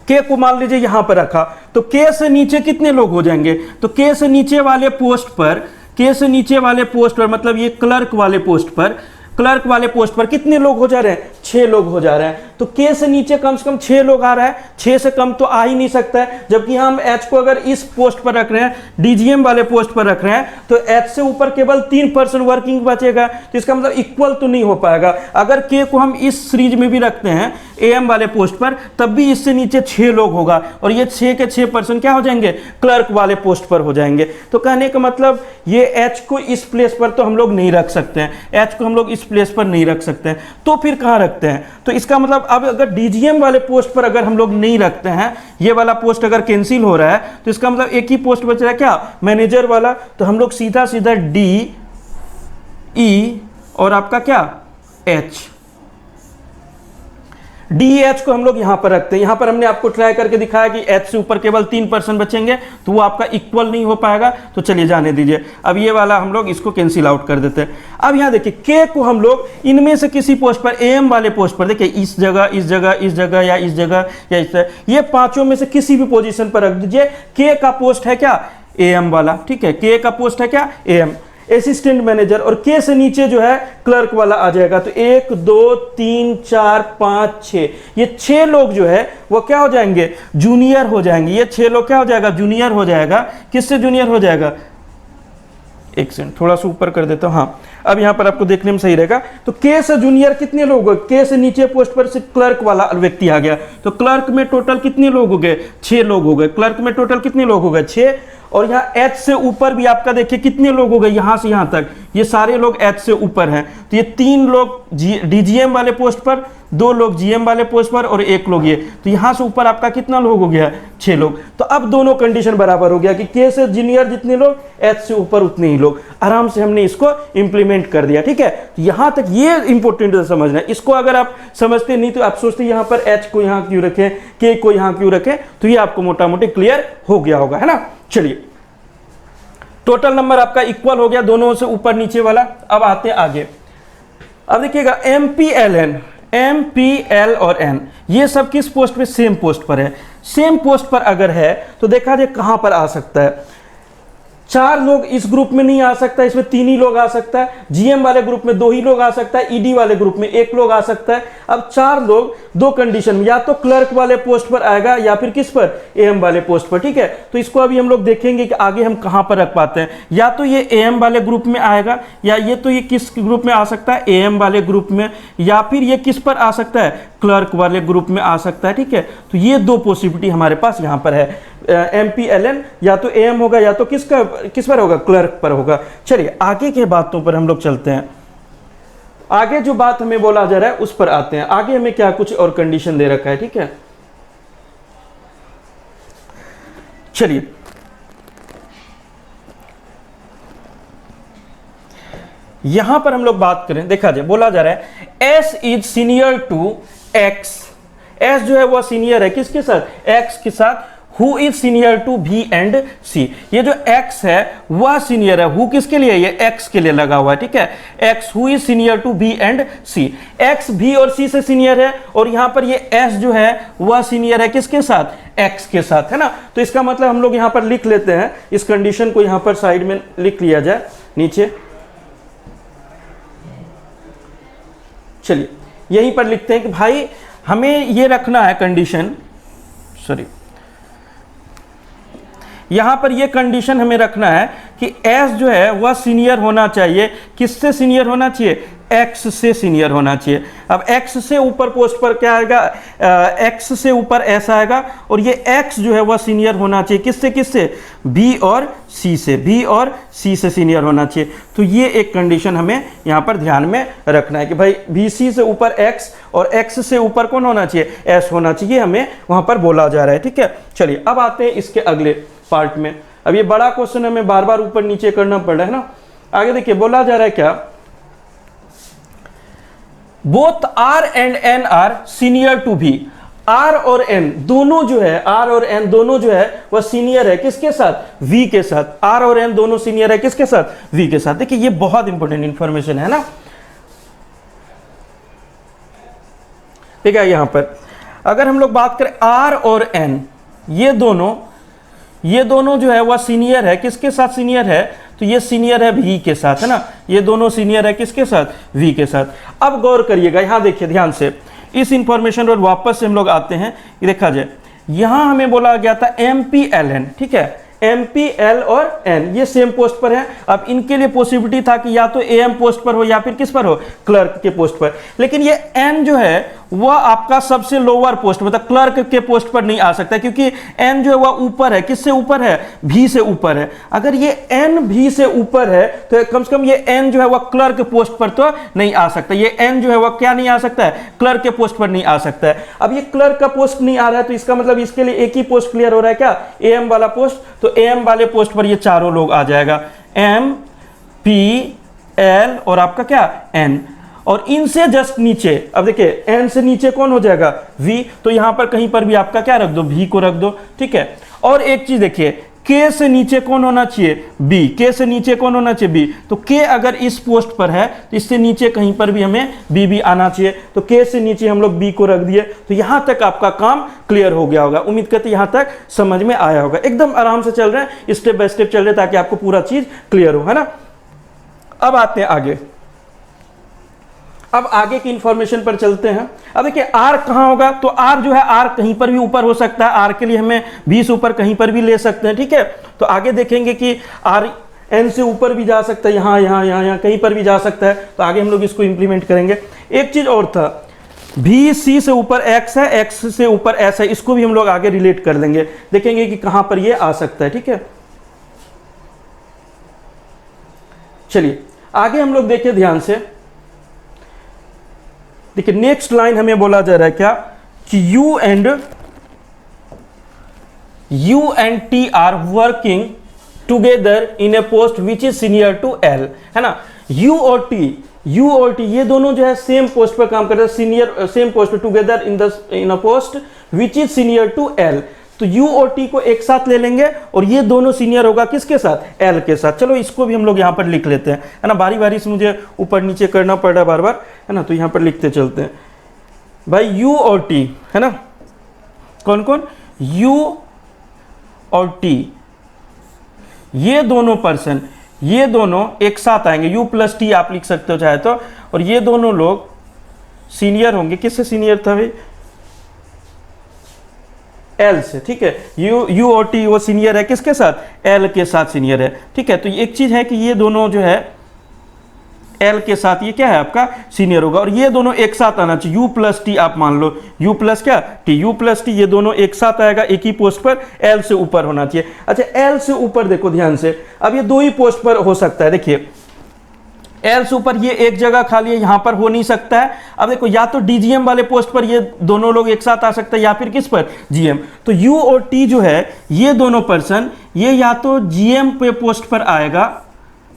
K को मान लीजिए यहां पर रखा, तो K से नीचे कितने लोग हो जाएंगे, तो K से नीचे वाले पोस्ट पर, K से नीचे वाले पोस्ट पर मतलब ये क्लर्क वाले पोस्ट पर, क्लर्क वाले पोस्ट पर कितने लोग हो जा रहे हैं, 6 लोग हो जा रहे हैं। तो K से नीचे कम से कम 6 लोग आ रहा है, 6 से कम तो आ ही नहीं सकता है। जबकि हम H को अगर इस पोस्ट पर रख रहे हैं, DGM वाले पोस्ट पर रख रहे हैं, तो H से ऊपर केवल 3 पर्सन वर्किंग बचेगा, तो इसका मतलब इक्वल तो नहीं हो पाएगा। अगर K को हम इस सीरीज में भी रखते हैं AM वाले पोस्ट पर, तब भी इससे नीचे 6 लोग होगा और ये 6 के 6 पर्सन क्या हो जाएंगे, क्लर्क वाले पोस्ट पर हो जाएंगे। तो कहने का मतलब ये H को इस प्लेस पर तो हम लोग नहीं रख सकते हैं, H को हम लोग इस प्लेस पर नहीं रख सकते हैं, तो फिर कहां रखते हैं, तो इसका मतलब अब अगर DGM वाले पोस्ट पर अगर हम लोग नहीं रखते हैं, ये वाला पोस्ट अगर कैंसिल हो रहा है, तो इसका मतलब एक ही पोस्ट बच रहा है क्या, मैनेजर वाला। तो हम लोग सीधा सीधा DE और आपका क्या H, DEH को हम लोग यहां पर रखते हैं। यहां पर हमने आपको ट्राई करके दिखाया कि H से ऊपर केवल 3 पर्सन बचेंगे, तो वो आपका इक्वल नहीं हो पाएगा, तो चलिए जाने दीजिए। अब ये वाला हम लोग इसको कैंसिल आउट कर देते हैं। अब यहां देखिए K को हम लोग इनमें से किसी पोस्ट पर, AM वाले पोस्ट पर, देखिए इस जगह इस जगह इस जगह या इस जगह या इस तरह, ये पांचों में से किसी भी पोजीशन पर रख दीजिए। K का पोस्ट है क्या, AM वाला, ठीक है, K का पोस्ट है क्या, AM। असिस्टेंट मैनेजर, और के से नीचे जो है क्लर्क वाला आ जाएगा। तो 1 2 3 4 5 6, ये 6 लोग जो है वो क्या हो जाएंगे, जूनियर हो जाएंगे। ये 6 लोग क्या हो जाएगा, जूनियर हो जाएगा। किससे जूनियर हो जाएगा, एक सेकंड थोड़ा सा ऊपर कर देता हूं, हाँ अब यहां पर आपको देखने में सही रहेगा। तो के से जूनियर कितने लोग हो, के से नीचे पोस्ट पर से क्लर्क वाला व्यक्ति आ गया। तो क्लर्क में टोटल कितने लोग हो गए, 6 लोग हो गए। क्लर्क में टोटल कितने लोग हो गए, 6। और यहाँ एच से ऊपर भी आपका देखिए कितने लोग हो गए, यहां से यहां तक ये सारे लोग एच से ऊपर हैं। तो ये 3 लोग डीजीएम वाले पोस्ट पर, 2 लोग जीएम वाले पोस्ट पर और 1 लोग ये। तो यहां से ऊपर आपका कितना लोग हो गया, 6 लोग। तो अब दोनों कंडीशन बराबर हो गया कि के से जूनियर जितने लोग, एच से ऊपर उतने ही लोग। आराम से हमने इसको इंप्लीमेंट कर दिया, ठीक है। तो यहां तक ये इंपॉर्टेंट समझना है। इसको अगर आप समझते नहीं तो आप सोचते यहां पर एच को यहां क्यों रखें, के को यहां क्यों रखें, तो ये आपको मोटा मोटी क्लियर हो गया होगा, है ना। चलिए टोटल नंबर आपका इक्वल हो गया दोनों से ऊपर नीचे वाला। अब आते हैं आगे। अब देखिएगा MPLN, MPL और N ये सब किस पोस्ट पे, सेम पोस्ट पर है। सेम पोस्ट पर अगर है तो देखा जाए कहां पर आ सकता है। 4 लोग इस ग्रुप में नहीं आ सकता, इसमें 3 ही लोग आ सकता है। जीएम वाले ग्रुप में 2 ही लोग आ सकता है, ईडी वाले ग्रुप में 1 लोग आ सकता है। अब 4 लोग 2 कंडीशन में, या तो क्लर्क वाले पोस्ट पर आएगा या फिर किस पर, एएम वाले पोस्ट पर, ठीक है। तो इसको अभी हम लोग देखेंगे कि आगे हम कहां पर रख पाते हैं। या तो ये एएम वाले ग्रुप में आएगा, या ये तो ये किस ग्रुप में आ सकता है, एएम वाले ग्रुप में, या फिर ये किस पर आ सकता है, क्लर्क वाले ग्रुप में आ सकता है, ठीक है। तो ये 2 पॉसिबिलिटी हमारे पास यहां पर है। MPLN या तो एएम होगा या तो किस पर होगा, क्लर्क पर होगा। चलिए आगे के बातों पर हम लोग चलते हैं। आगे जो बात हमें बोला जा रहा है उस पर आते हैं। आगे हमें क्या कुछ और कंडीशन दे रखा है, ठीक है। चलिए यहां पर हम लोग बात करें, देखा जाए बोला जा रहा है S is senior to X। S जो है वह सीनियर है किसके साथ, X के साथ। Who is senior to B and C। ये जो X है वह सीनियर है, Who किसके लिए, ये X के लिए लगा हुआ है, ठीक है। X who is senior to B and C। X B और C से सीनियर है, और यहां पर ये S जो है वह सीनियर है किसके साथ, X के साथ, है ना। तो इसका मतलब हम लोग यहां पर लिख लेते हैं, इस कंडीशन को यहां पर साइड में लिख लिया जाए नीचे। चलिए यहीं पर लिखते हैं कि भाई हमें ये रखना है कंडीशन, सॉरी यहां पर ये कंडीशन हमें रखना है कि S जो है वह सीनियर होना चाहिए। किससे सीनियर होना चाहिए, X से सीनियर होना चाहिए। अब X से ऊपर पोस्ट पर क्या आएगा, X से ऊपर S आएगा, और ये X जो है वह सीनियर होना चाहिए किससे किससे, B और C से, B और C से सीनियर होना चाहिए। तो ये एक कंडीशन हमें यहाँ पर ध्यान में रखना है कि भाई BC से ऊपर X और X से ऊपर कौन होना चाहिए, S होना चाहिए, हमें वहाँ पर बोला जा रहा है, ठीक है। चलिए अब आते हैं इसके अगले पार्ट में। अब ये बड़ा क्वेश्चन हमें बार बार ऊपर नीचे करना पड़ रहा है ना। आगे देखिए बोला जा रहा है क्या, both R and N are senior to B। R और N दोनों जो है, R और N दोनों जो है वह सीनियर है किसके साथ, V के साथ। R और N दोनों सीनियर है किसके साथ, V के साथ। देखिए ये बहुत इंपॉर्टेंट इंफॉर्मेशन है ना। ठीक है, यहां पर अगर हम लोग बात करें R और N, ये दोनों जो है वह सीनियर है किसके साथ, सीनियर है, तो ये सीनियर है V के साथ, है ना। ये दोनों सीनियर है किसके साथ, V के साथ। अब गौर करिएगा, यहां देखिए ध्यान से, इस इंफॉर्मेशन पर वापस से हम लोग आते हैं। ये देखा जाए यहां हमें बोला गया था MPLN, ठीक है। MPL और N ये सेम पोस्ट पर है। अब इनके लिए पॉसिबिलिटी था कि या तो AM पोस्ट पर हो या फिर किस पर हो, क्लर्क के पोस्ट पर। लेकिन ये N जो है वह आपका सबसे लोअर पोस्ट, मतलब क्लर्क के पोस्ट पर नहीं आ सकता, क्योंकि N जो है वह ऊपर है, किससे ऊपर है, V से ऊपर है। अगर ये N V से ऊपर है तो कम से कम ये N जो है वह क्लर्क पोस्ट पर तो नहीं आ सकता। ये N जो है वह क्या नहीं आ सकता है, क्लर्क के पोस्ट पर नहीं आ सकता है। अब ये क्लर्क का पोस्ट नहीं आ रहा है तो इसका मतलब इसके लिए एक ही पोस्ट क्लियर हो रहा है क्या, AM वाला पोस्ट। तो AM वाले पोस्ट पर ये चारों लोग आ जाएगा, M P L और आपका क्या N। और इनसे जस्ट नीचे, अब देखिए N से नीचे कौन हो जाएगा, V। तो यहां पर कहीं पर भी आपका क्या रख दो, V को रख दो, ठीक है। और एक चीज देखिए, K से नीचे कौन होना चाहिए, B। K से नीचे कौन होना चाहिए, B। तो K अगर इस पोस्ट पर है तो इससे नीचे कहीं पर भी हमें B भी आना चाहिए। तो K से नीचे हम लोग B को रख दिए। तो यहां तक आपका काम क्लियर हो गया होगा। उम्मीद करते यहां तक समझ में आया होगा। एकदम आराम से चल रहे हैं, स्टेप बाय स्टेप चल रहे हैं ताकि आपको पूरा चीज क्लियर हो, है ना। अब आते हैं आगे, अब आगे की इंफॉर्मेशन पर चलते हैं। अब देखिए आर कहां होगा, तो आर जो है आर कहीं पर भी ऊपर हो सकता है, आर के लिए हमें 20 ऊपर कहीं पर भी ले सकते हैं, ठीक है। तो आगे देखेंगे कि आर एन से ऊपर भी जा सकता है, यहाँ यहाँ यहाँ यहाँ कहीं पर भी जा सकता है, तो आगे हम लोग इसको इंप्लीमेंट करेंगे। एक चीज और था, भी सी से ऊपर एक्स है, एक्स से ऊपर एस है, इसको भी हम लोग आगे रिलेट कर लेंगे, देखेंगे कि कहां पर ये आ सकता है, ठीक है। चलिए आगे हम लोग देखें ध्यान से, देखिए नेक्स्ट लाइन हमें बोला जा रहा है क्या कि U and T are working together in a post which is senior to L, है ना। यू और टी ये दोनों जो है सेम पोस्ट पर काम कर रहे हैं, senior same post together in a post which is senior to L. तो यू और टी को एक साथ ले लेंगे और ये दोनों सीनियर होगा किसके साथ, एल के साथ। चलो इसको भी हम लोग यहां पर लिख लेते हैं, है ना, बारी बारी से मुझे ऊपर नीचे करना पड़ रहा है बार बार, है ना, तो यहां पर लिखते चलते हैं भाई। यू और टी, है ना, कौन कौन, यू और टी, ये दोनों पर्सन, ये दोनों एक साथ आएंगे, यू प्लस टी आप लिख सकते हो चाहे तो, और ये दोनों लोग सीनियर होंगे, किससे सीनियर था भाई, एल से, ठीक है। यू और टी वो सीनियर है किसके साथ, एल के साथ सीनियर है, ठीक है। तो एक चीज है कि ये दोनों जो है एल के साथ ये क्या है आपका सीनियर होगा, और ये दोनों एक साथ आना चाहिए, यू प्लस टी आप मान लो, यू प्लस क्या टी, यू प्लस टी, ये दोनों एक साथ आएगा एक ही पोस्ट पर, एल से ऊपर होना चाहिए। अच्छा एल से ऊपर देखो ध्यान से, अब ये दो ही पोस्ट पर हो सकता है, देखिए एल से ऊपर ये एक जगह खाली है, यहां पर हो नहीं सकता है। अब देखो या तो डीजीएम वाले पोस्ट पर ये दोनों लोग एक साथ आ सकते हैं, या फिर किस पर, जीएम। तो यू और टी जो है ये दोनों पर्सन, ये या तो जीएम पे पोस्ट पर आएगा,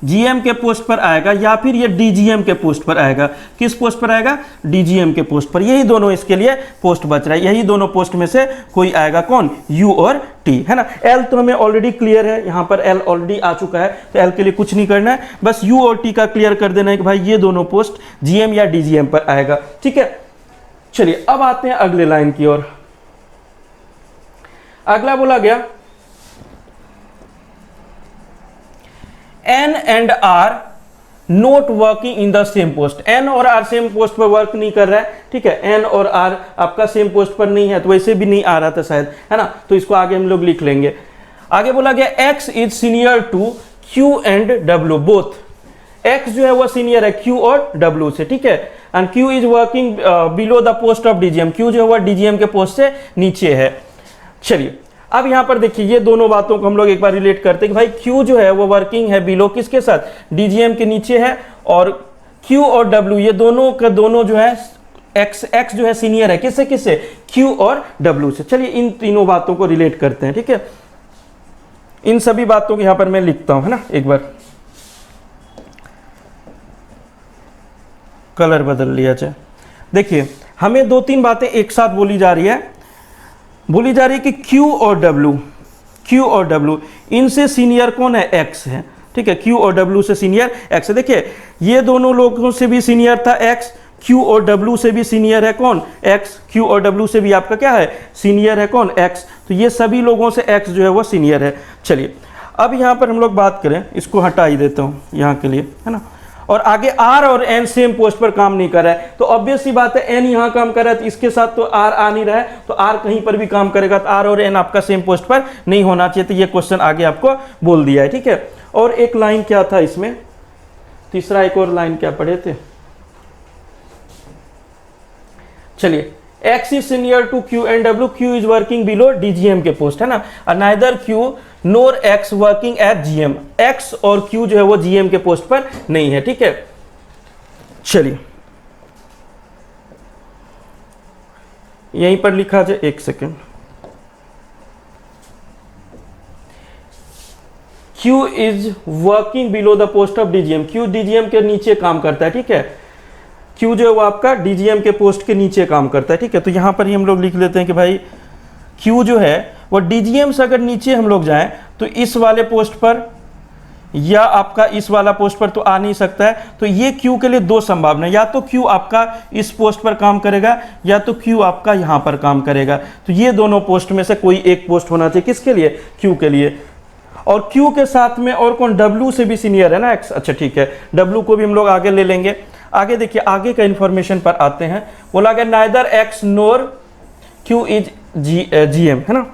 जीएम के पोस्ट पर आएगा, या फिर ये डीजीएम के पोस्ट पर आएगा। किस पोस्ट पर आएगा, डीजीएम के पोस्ट पर। यही दोनों इसके लिए पोस्ट बच रहा है, यही दोनों पोस्ट में से कोई आएगा, कौन, यू और टी, है ना। एल तो हमें ऑलरेडी क्लियर है, यहां पर एल ऑलरेडी आ चुका है, तो एल के लिए कुछ नहीं करना है, बस यू और टी का क्लियर कर देना है कि भाई ये दोनों पोस्ट जीएम या डीजीएम पर आएगा, ठीक है। चलिए अब आते हैं अगले लाइन की ओर। अगला बोला गया N and R not working in the same post, N और आर सेम पोस्ट पर वर्क नहीं कर रहा है, ठीक है। एन और आर आपका सेम पोस्ट पर नहीं है, तो वैसे भी नहीं आ रहा था शायद, है ना, तो इसको आगे हम लोग लिख लेंगे। आगे बोला गया X is senior to Q and W both, X जो है वो सीनियर है क्यू और डब्ल्यू से, ठीक है। And Q is working below the post of DGM, Q जो है वो डीजीएम के पोस्ट से नीचे है। चलिए अब यहां पर देखिए ये दोनों बातों को हम लोग एक बार रिलेट करते हैं कि भाई Q जो है वो वर्किंग है बिलो किसके साथ, डीजीएम के नीचे है, और Q और W ये दोनों का दोनों जो है X जो है सीनियर है किससे किससे, Q और W से। चलिए इन तीनों बातों को रिलेट करते हैं, ठीक है। इन सभी बातों को यहां पर मैं लिखता हूं, है ना, एक बार कलर बदल लिया जाए। देखिए हमें दो तीन बातें एक साथ बोली जा रही है कि Q और W इनसे सीनियर कौन है, X है, ठीक है। Q और W से सीनियर X है। देखिए ये दोनों लोगों से भी सीनियर था X, Q और W से भी सीनियर है कौन, X, Q और W से भी आपका क्या है, सीनियर है कौन, X। तो ये सभी लोगों से X जो है वो सीनियर है। चलिए अब यहाँ पर हम लोग बात करें, इसको हटा ही देता हूँ यहाँ के लिए, है ना। और आगे R और N सेम पोस्ट पर काम नहीं कर रहा है, तो ऑब्वियस सी बात है N यहाँ काम कर रहा है, तो इसके साथ तो R आ नहीं रहा है, तो R कहीं पर भी काम करेगा, तो R और N आपका सेम पोस्ट पर नहीं होना चाहिए। तो ये क्वेश्चन आगे आपको बोल दिया है, ठीक है। और एक लाइन क्या था इसमें, तीसरा एक और लाइन क्या पढ़े थे, चलिए X is senior to Q and W, Q is working below DGM के पोस्ट, है ना, और neither Q nor X working at GM, X और Q जो है वो GM के पोस्ट पर नहीं है, ठीक है। चलिए यहीं पर लिखा जाए, एक second, Q is working below the post of DGM, Q DGM के नीचे काम करता है, ठीक है। Q जो है वो आपका डीजीएम के पोस्ट के नीचे काम करता है, ठीक है। तो यहां पर ही हम लोग लिख लेते हैं कि भाई Q जो है वो डीजीएम से अगर नीचे हम लोग जाएं तो इस वाले पोस्ट पर या आपका इस वाला पोस्ट पर तो आ नहीं सकता है। तो ये Q के लिए दो संभावना, या तो Q आपका इस पोस्ट पर काम करेगा या तो Q आपका यहां पर काम करेगा। तो ये दोनों पोस्ट में से कोई एक पोस्ट होना चाहिए, किसके लिए, Q के लिए। और Q के साथ में और कौन, W से भी सीनियर है ना X। अच्छा ठीक है, W को भी हम लोग आगे ले लेंगे। आगे देखिए, आगे का इंफॉर्मेशन पर आते हैं। बोला गया neither X NOR Q is GM, है ना।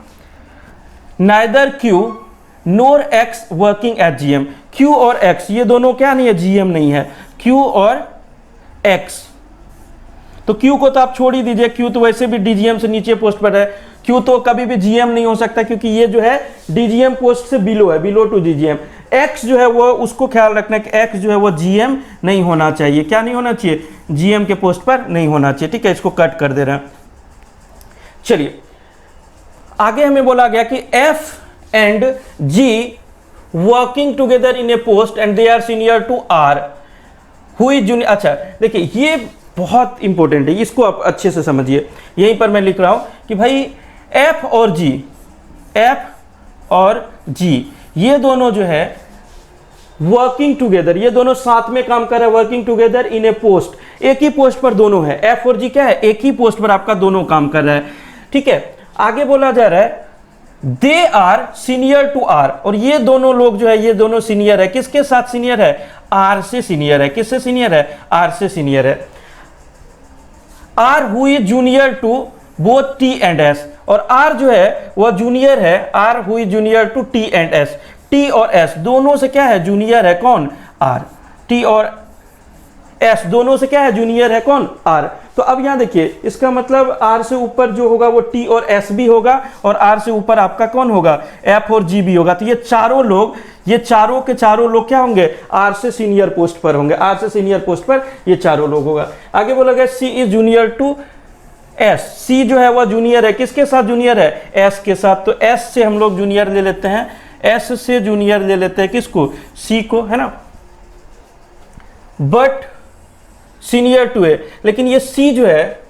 Neither Q NOR X working at GM। Q और X ये दोनों क्या नहीं है, GM नहीं है, Q और X। तो Q को तो आप छोड़ ही दीजिए, Q तो वैसे भी DGM से नीचे पोस्ट पर है, Q तो कभी भी GM नहीं हो सकता क्योंकि ये जो है DGM पोस्ट से बिलो है, बिलो टू DGM। X जो है वो, उसको ख्याल रखना है कि X जो है वो GM नहीं होना चाहिए। क्या नहीं होना चाहिए, GM के पोस्ट पर नहीं होना चाहिए, ठीक है। इसको कट कर दे रहे हैं। चलिए आगे हमें बोला गया कि F and G working together in a post and they are senior to R who is junior. अच्छा देखिए, ये बहुत इंपॉर्टेंट है, इसको आप अच्छे से समझिए। यहीं पर मैं लिख रहा हूं कि भाई F और G ये दोनों जो है वर्किंग टुगेदर, ये दोनों साथ में काम कर रहे हैं, working together in a post. एक ही पोस्ट पर दोनों है, F और G क्या है, एक ही पोस्ट पर आपका दोनों काम कर रहा है, ठीक है। आगे बोला जा रहा है they are senior to R, और ये दोनों लोग जो है, ये दोनों सीनियर है। किसके साथ सीनियर है, R से सीनियर है। किससे सीनियर है, R से सीनियर है। R who is junior to both T and S, और R जो है वह जूनियर है, R who is junior to T and S। T और S दोनों से क्या है, जूनियर है कौन, R। T और S दोनों से क्या है, जूनियर है कौन, R। तो अब यहां देखिए, इसका मतलब R से ऊपर जो होगा वो T और S भी होगा, और R से ऊपर आपका कौन होगा, F और G भी होगा। तो ये चारों लोग, ये चारों के चारों लोग क्या होंगे, R से सीनियर पोस्ट पर होंगे, R से सीनियर पोस्ट पर ये चारों लोग होगा। आगे बोला गया C is junior to S, C जो है वह जूनियर है, किसके साथ जूनियर है, S के साथ। तो S से हम लोग जूनियर ले लेते हैं, S से जूनियर ले लेते हैं किसको, C को, है ना। बट सीनियर टू ए, लेकिन ये C जो है,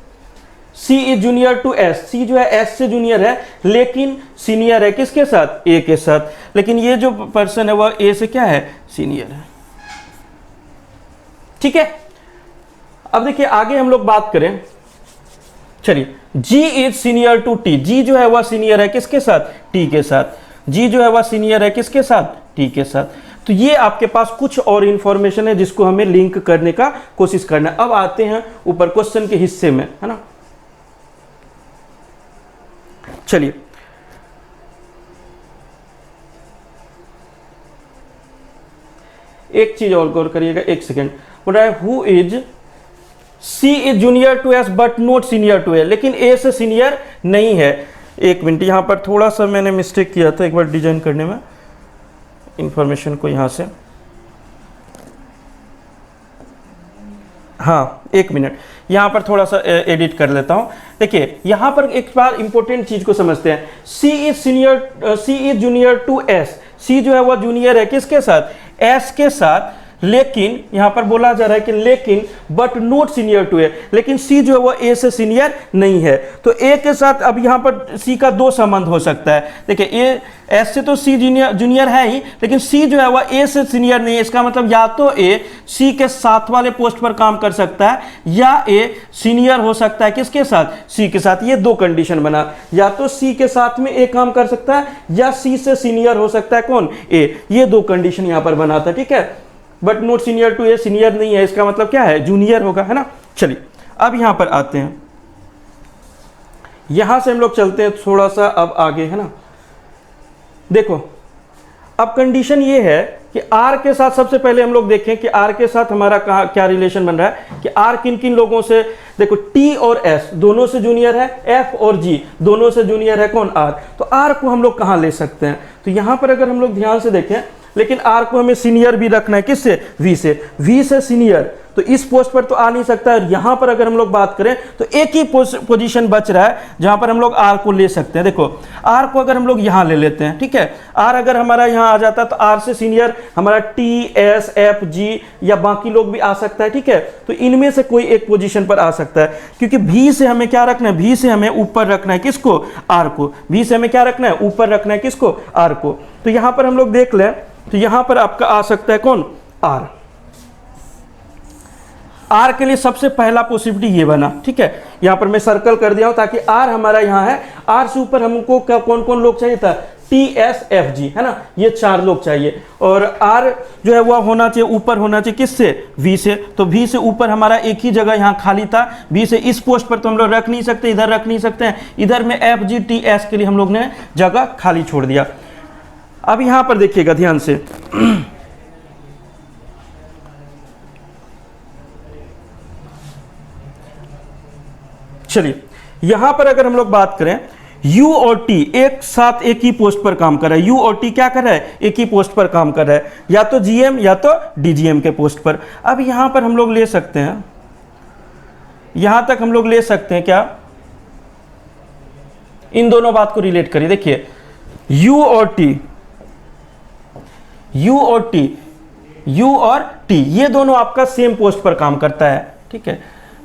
C is junior to S, C जो है S से जूनियर है लेकिन सीनियर है किसके साथ, A के साथ। लेकिन ये जो पर्सन है वह A से क्या है, सीनियर है, ठीक है। अब देखिए आगे हम लोग बात करें, चलिए G is senior to T, G जो है वह सीनियर है किसके साथ, T के साथ। G जो है वह सीनियर है किसके साथ, T के साथ। तो ये आपके पास कुछ और इंफॉर्मेशन है जिसको हमें लिंक करने का कोशिश करना है। अब आते हैं ऊपर क्वेश्चन के हिस्से में, है ना। चलिए एक चीज और गौर करिएगा, एक सेकेंड। बोल रहा है who is C is junior to S but not senior to A, लेकिन A से सीनियर नहीं है। एक मिनट, यहां पर थोड़ा सा मैंने मिस्टेक किया था एक बार डिजाइन करने में, इंफॉर्मेशन को यहां से, हाँ एक मिनट, यहां पर थोड़ा सा एडिट कर लेता हूं। देखिए यहां पर एक बार इंपॉर्टेंट चीज को समझते हैं। C is junior to S, C जो है वह जूनियर है किसके साथ, S के साथ। लेकिन यहां पर बोला जा रहा है कि लेकिन but not senior to A, लेकिन C जो है वो A से सीनियर नहीं है। तो A के साथ अब यहां पर C का दो संबंध हो सकता है। देखिए S से तो C जूनियर है ही, लेकिन C जो है वह A से सीनियर नहीं है। इसका मतलब या तो A C के साथ वाले पोस्ट पर काम कर सकता है, या A सीनियर हो सकता है किसके साथ, C के साथ। ये दो कंडीशन बना, या तो C के साथ में A काम कर सकता है, या C से सीनियर हो सकता है कौन, A। ये दो कंडीशन यहां पर बना था, ठीक है। But not senior to A, senior नहीं है, इसका मतलब क्या है, जूनियर होगा, है ना। चलिए अब यहां पर आते हैं, यहां से हम लोग चलते हैं थोड़ा सा अब आगे, है ना। देखो अब कंडीशन ये है कि R के साथ सबसे पहले हम लोग देखें कि R के साथ हमारा क्या रिलेशन बन रहा है कि R किन किन लोगों से। देखो T और S दोनों से जूनियर है, F और G दोनों से जूनियर है कौन, R। तो R को हम लोग कहां ले सकते हैं, तो यहां पर अगर हम लोग ध्यान से देखें, लेकिन R को हमें सीनियर भी रखना है किससे, V से। V से सीनियर, तो इस पोस्ट पर तो आ नहीं सकता है। यहां पर अगर हम लोग बात करें तो एक ही पोजीशन बच रहा है जहां पर हम लोग R को ले सकते हैं। देखो R को अगर हम लोग यहां ले लेते हैं, ठीक है। R अगर हमारा यहां आ जाता तो R से सीनियर हमारा T, S, F, G या बाकी लोग भी आ सकता है, ठीक है। तो इनमें से कोई एक पोजीशन पर आ सकता है, क्योंकि V से हमें क्या रखना है, V से हमें ऊपर रखना है किसको, R को। V से हमें क्या रखना है, ऊपर रखना है किसको, R को। तो यहां पर हम लोग देख लें तो यहां पर आपका आ सकता है कौन, R। R के लिए सबसे पहला पॉसिबिलिटी ये बना, ठीक है। यहां पर मैं सर्कल कर दिया हूं ताकि R हमारा यहां है। R से ऊपर हमको कौन कौन लोग चाहिए था, TSFG, है ना, ये 4 लोग चाहिए। और R जो है वह होना चाहिए, ऊपर होना चाहिए किससे, V से। तो V से ऊपर हमारा एक ही जगह यहाँ खाली था, V से इस पोस्ट पर तो हम लोग रख नहीं सकते, इधर रख नहीं सकते हैं, इधर में FGTS के लिए हम लोग ने जगह खाली छोड़ दिया। अब यहाँ पर देखिएगा ध्यान से, चलिए यहां पर अगर हम लोग बात करें, U और T एक साथ एक ही पोस्ट पर काम कर रहा है। U और T क्या कर रहा है, एक ही पोस्ट पर काम कर रहा है, या तो GM या तो DGM के पोस्ट पर। अब यहां पर हम लोग ले सकते हैं, यहां तक हम लोग ले सकते हैं क्या, इन दोनों बात को रिलेट करिए। देखिए U और T, U और T, U और T ये दोनों आपका सेम पोस्ट पर काम करता है, ठीक है,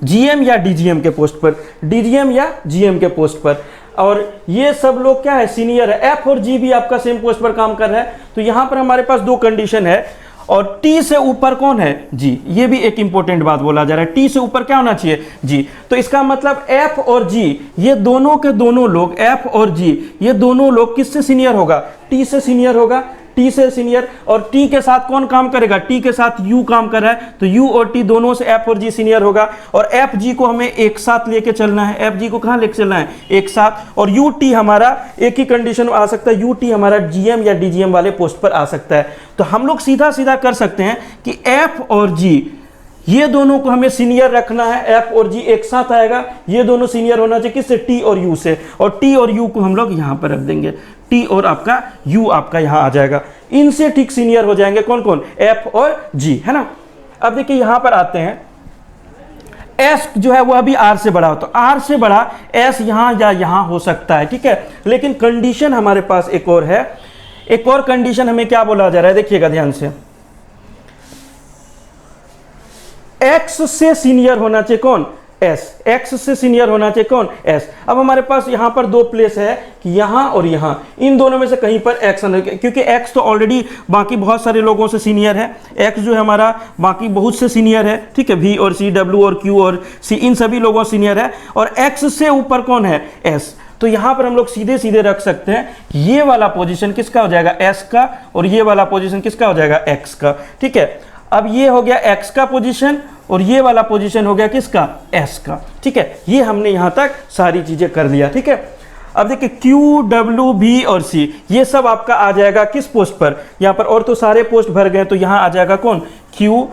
GM या DGM के पोस्ट पर, DGM या GM के पोस्ट पर। और ये सब लोग क्या है, सीनियर है। F और G भी आपका सेम पोस्ट पर काम कर रहा है। तो यहां पर हमारे पास 2 कंडीशन है। और T से ऊपर कौन है, G, ये भी एक इंपॉर्टेंट बात बोला जा रहा है, T से ऊपर क्या होना चाहिए, G। तो इसका मतलब F और G ये दोनों के दोनों लोग, F और G ये दोनों लोग किससे सीनियर होगा, T से सीनियर होगा, T से सीनियर। और T के साथ कौन काम करेगा, T के साथ U काम कर रहा है, तो U और T दोनों से F और G सीनियर होगा। और FG को हमें एक साथ लेके चलना है, FG को कहां लेके चलना है, एक साथ। और UT हमारा एक ही कंडीशन में आ सकता है, UT हमारा GM या DGM वाले पोस्ट पर आ सकता है। तो हम लोग सीधा सीधा कर सकते हैं कि F और G ये दोनों को हमें सीनियर रखना है, F और G एक साथ आएगा, ये दोनों सीनियर होना चाहिए किससे, T और U से। और T और U को हम लोग यहां पर रख देंगे, T और आपका U आपका यहां आ जाएगा। इनसे ठीक सीनियर हो जाएंगे कौन कौन, F और G, है ना। अब देखिए यहां पर आते हैं, S जो है वह भी R से बड़ा हो, तो R से बड़ा S यहां या यहां हो सकता है, ठीक है। लेकिन कंडीशन हमारे पास एक और है, एक और कंडीशन हमें क्या बोला जा रहा है, देखिएगा ध्यान से, X से सीनियर होना चाहिए कौन, S, X से सीनियर होना चाहिए कौन, S। अब हमारे पास यहां पर 2 प्लेस है कि यहां और यहां, इन दोनों में से कहीं पर X, क्योंकि X तो ऑलरेडी बाकी बहुत सारे लोगों से सीनियर है, X जो है हमारा बाकी बहुत से सीनियर है, ठीक है, V और C, W और Q और C इन सभी लोगों से सीनियर है। और X से ऊपर कौन है, S। तो यहां पर हम लोग सीधे सीधे रख सकते हैं, ये वाला पोजीशन किसका हो जाएगा, S का, और ये वाला पोजीशन किसका हो जाएगा, X का, ठीक है। अब ये हो गया X का पोजीशन और ये वाला पोजीशन हो गया किसका, S का, ठीक है। ये हमने यहां तक सारी चीजें कर लिया, ठीक है। अब देखिए Q, W, V और C ये सब आपका आ जाएगा किस पोस्ट पर, यहां पर। और तो सारे पोस्ट भर गए, तो यहां आ जाएगा कौन, Q।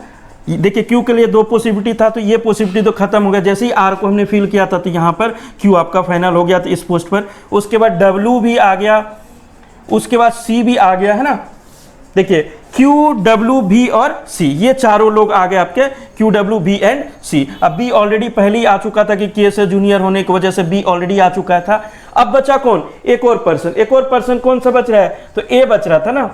देखिए Q के लिए 2 पॉसिबिलिटी था, तो ये पॉसिबिलिटी तो खत्म हो गया। जैसे ही R को हमने फिल किया था, तो यहां पर Q आपका फाइनल हो गया था इस पोस्ट पर। उसके बाद W भी आ गया, उसके बाद C भी आ गया, है ना। देखिए Q, W, V और C ये चारों लोग आ गए आपके, Q, W, V and C। अब B ऑलरेडी पहले ही आ चुका था कि K से जूनियर होने की वजह से B ऑलरेडी आ चुका था। अब बचा कौन, एक और पर्सन, एक और पर्सन कौन सा बच रहा है, तो A बच रहा था ना,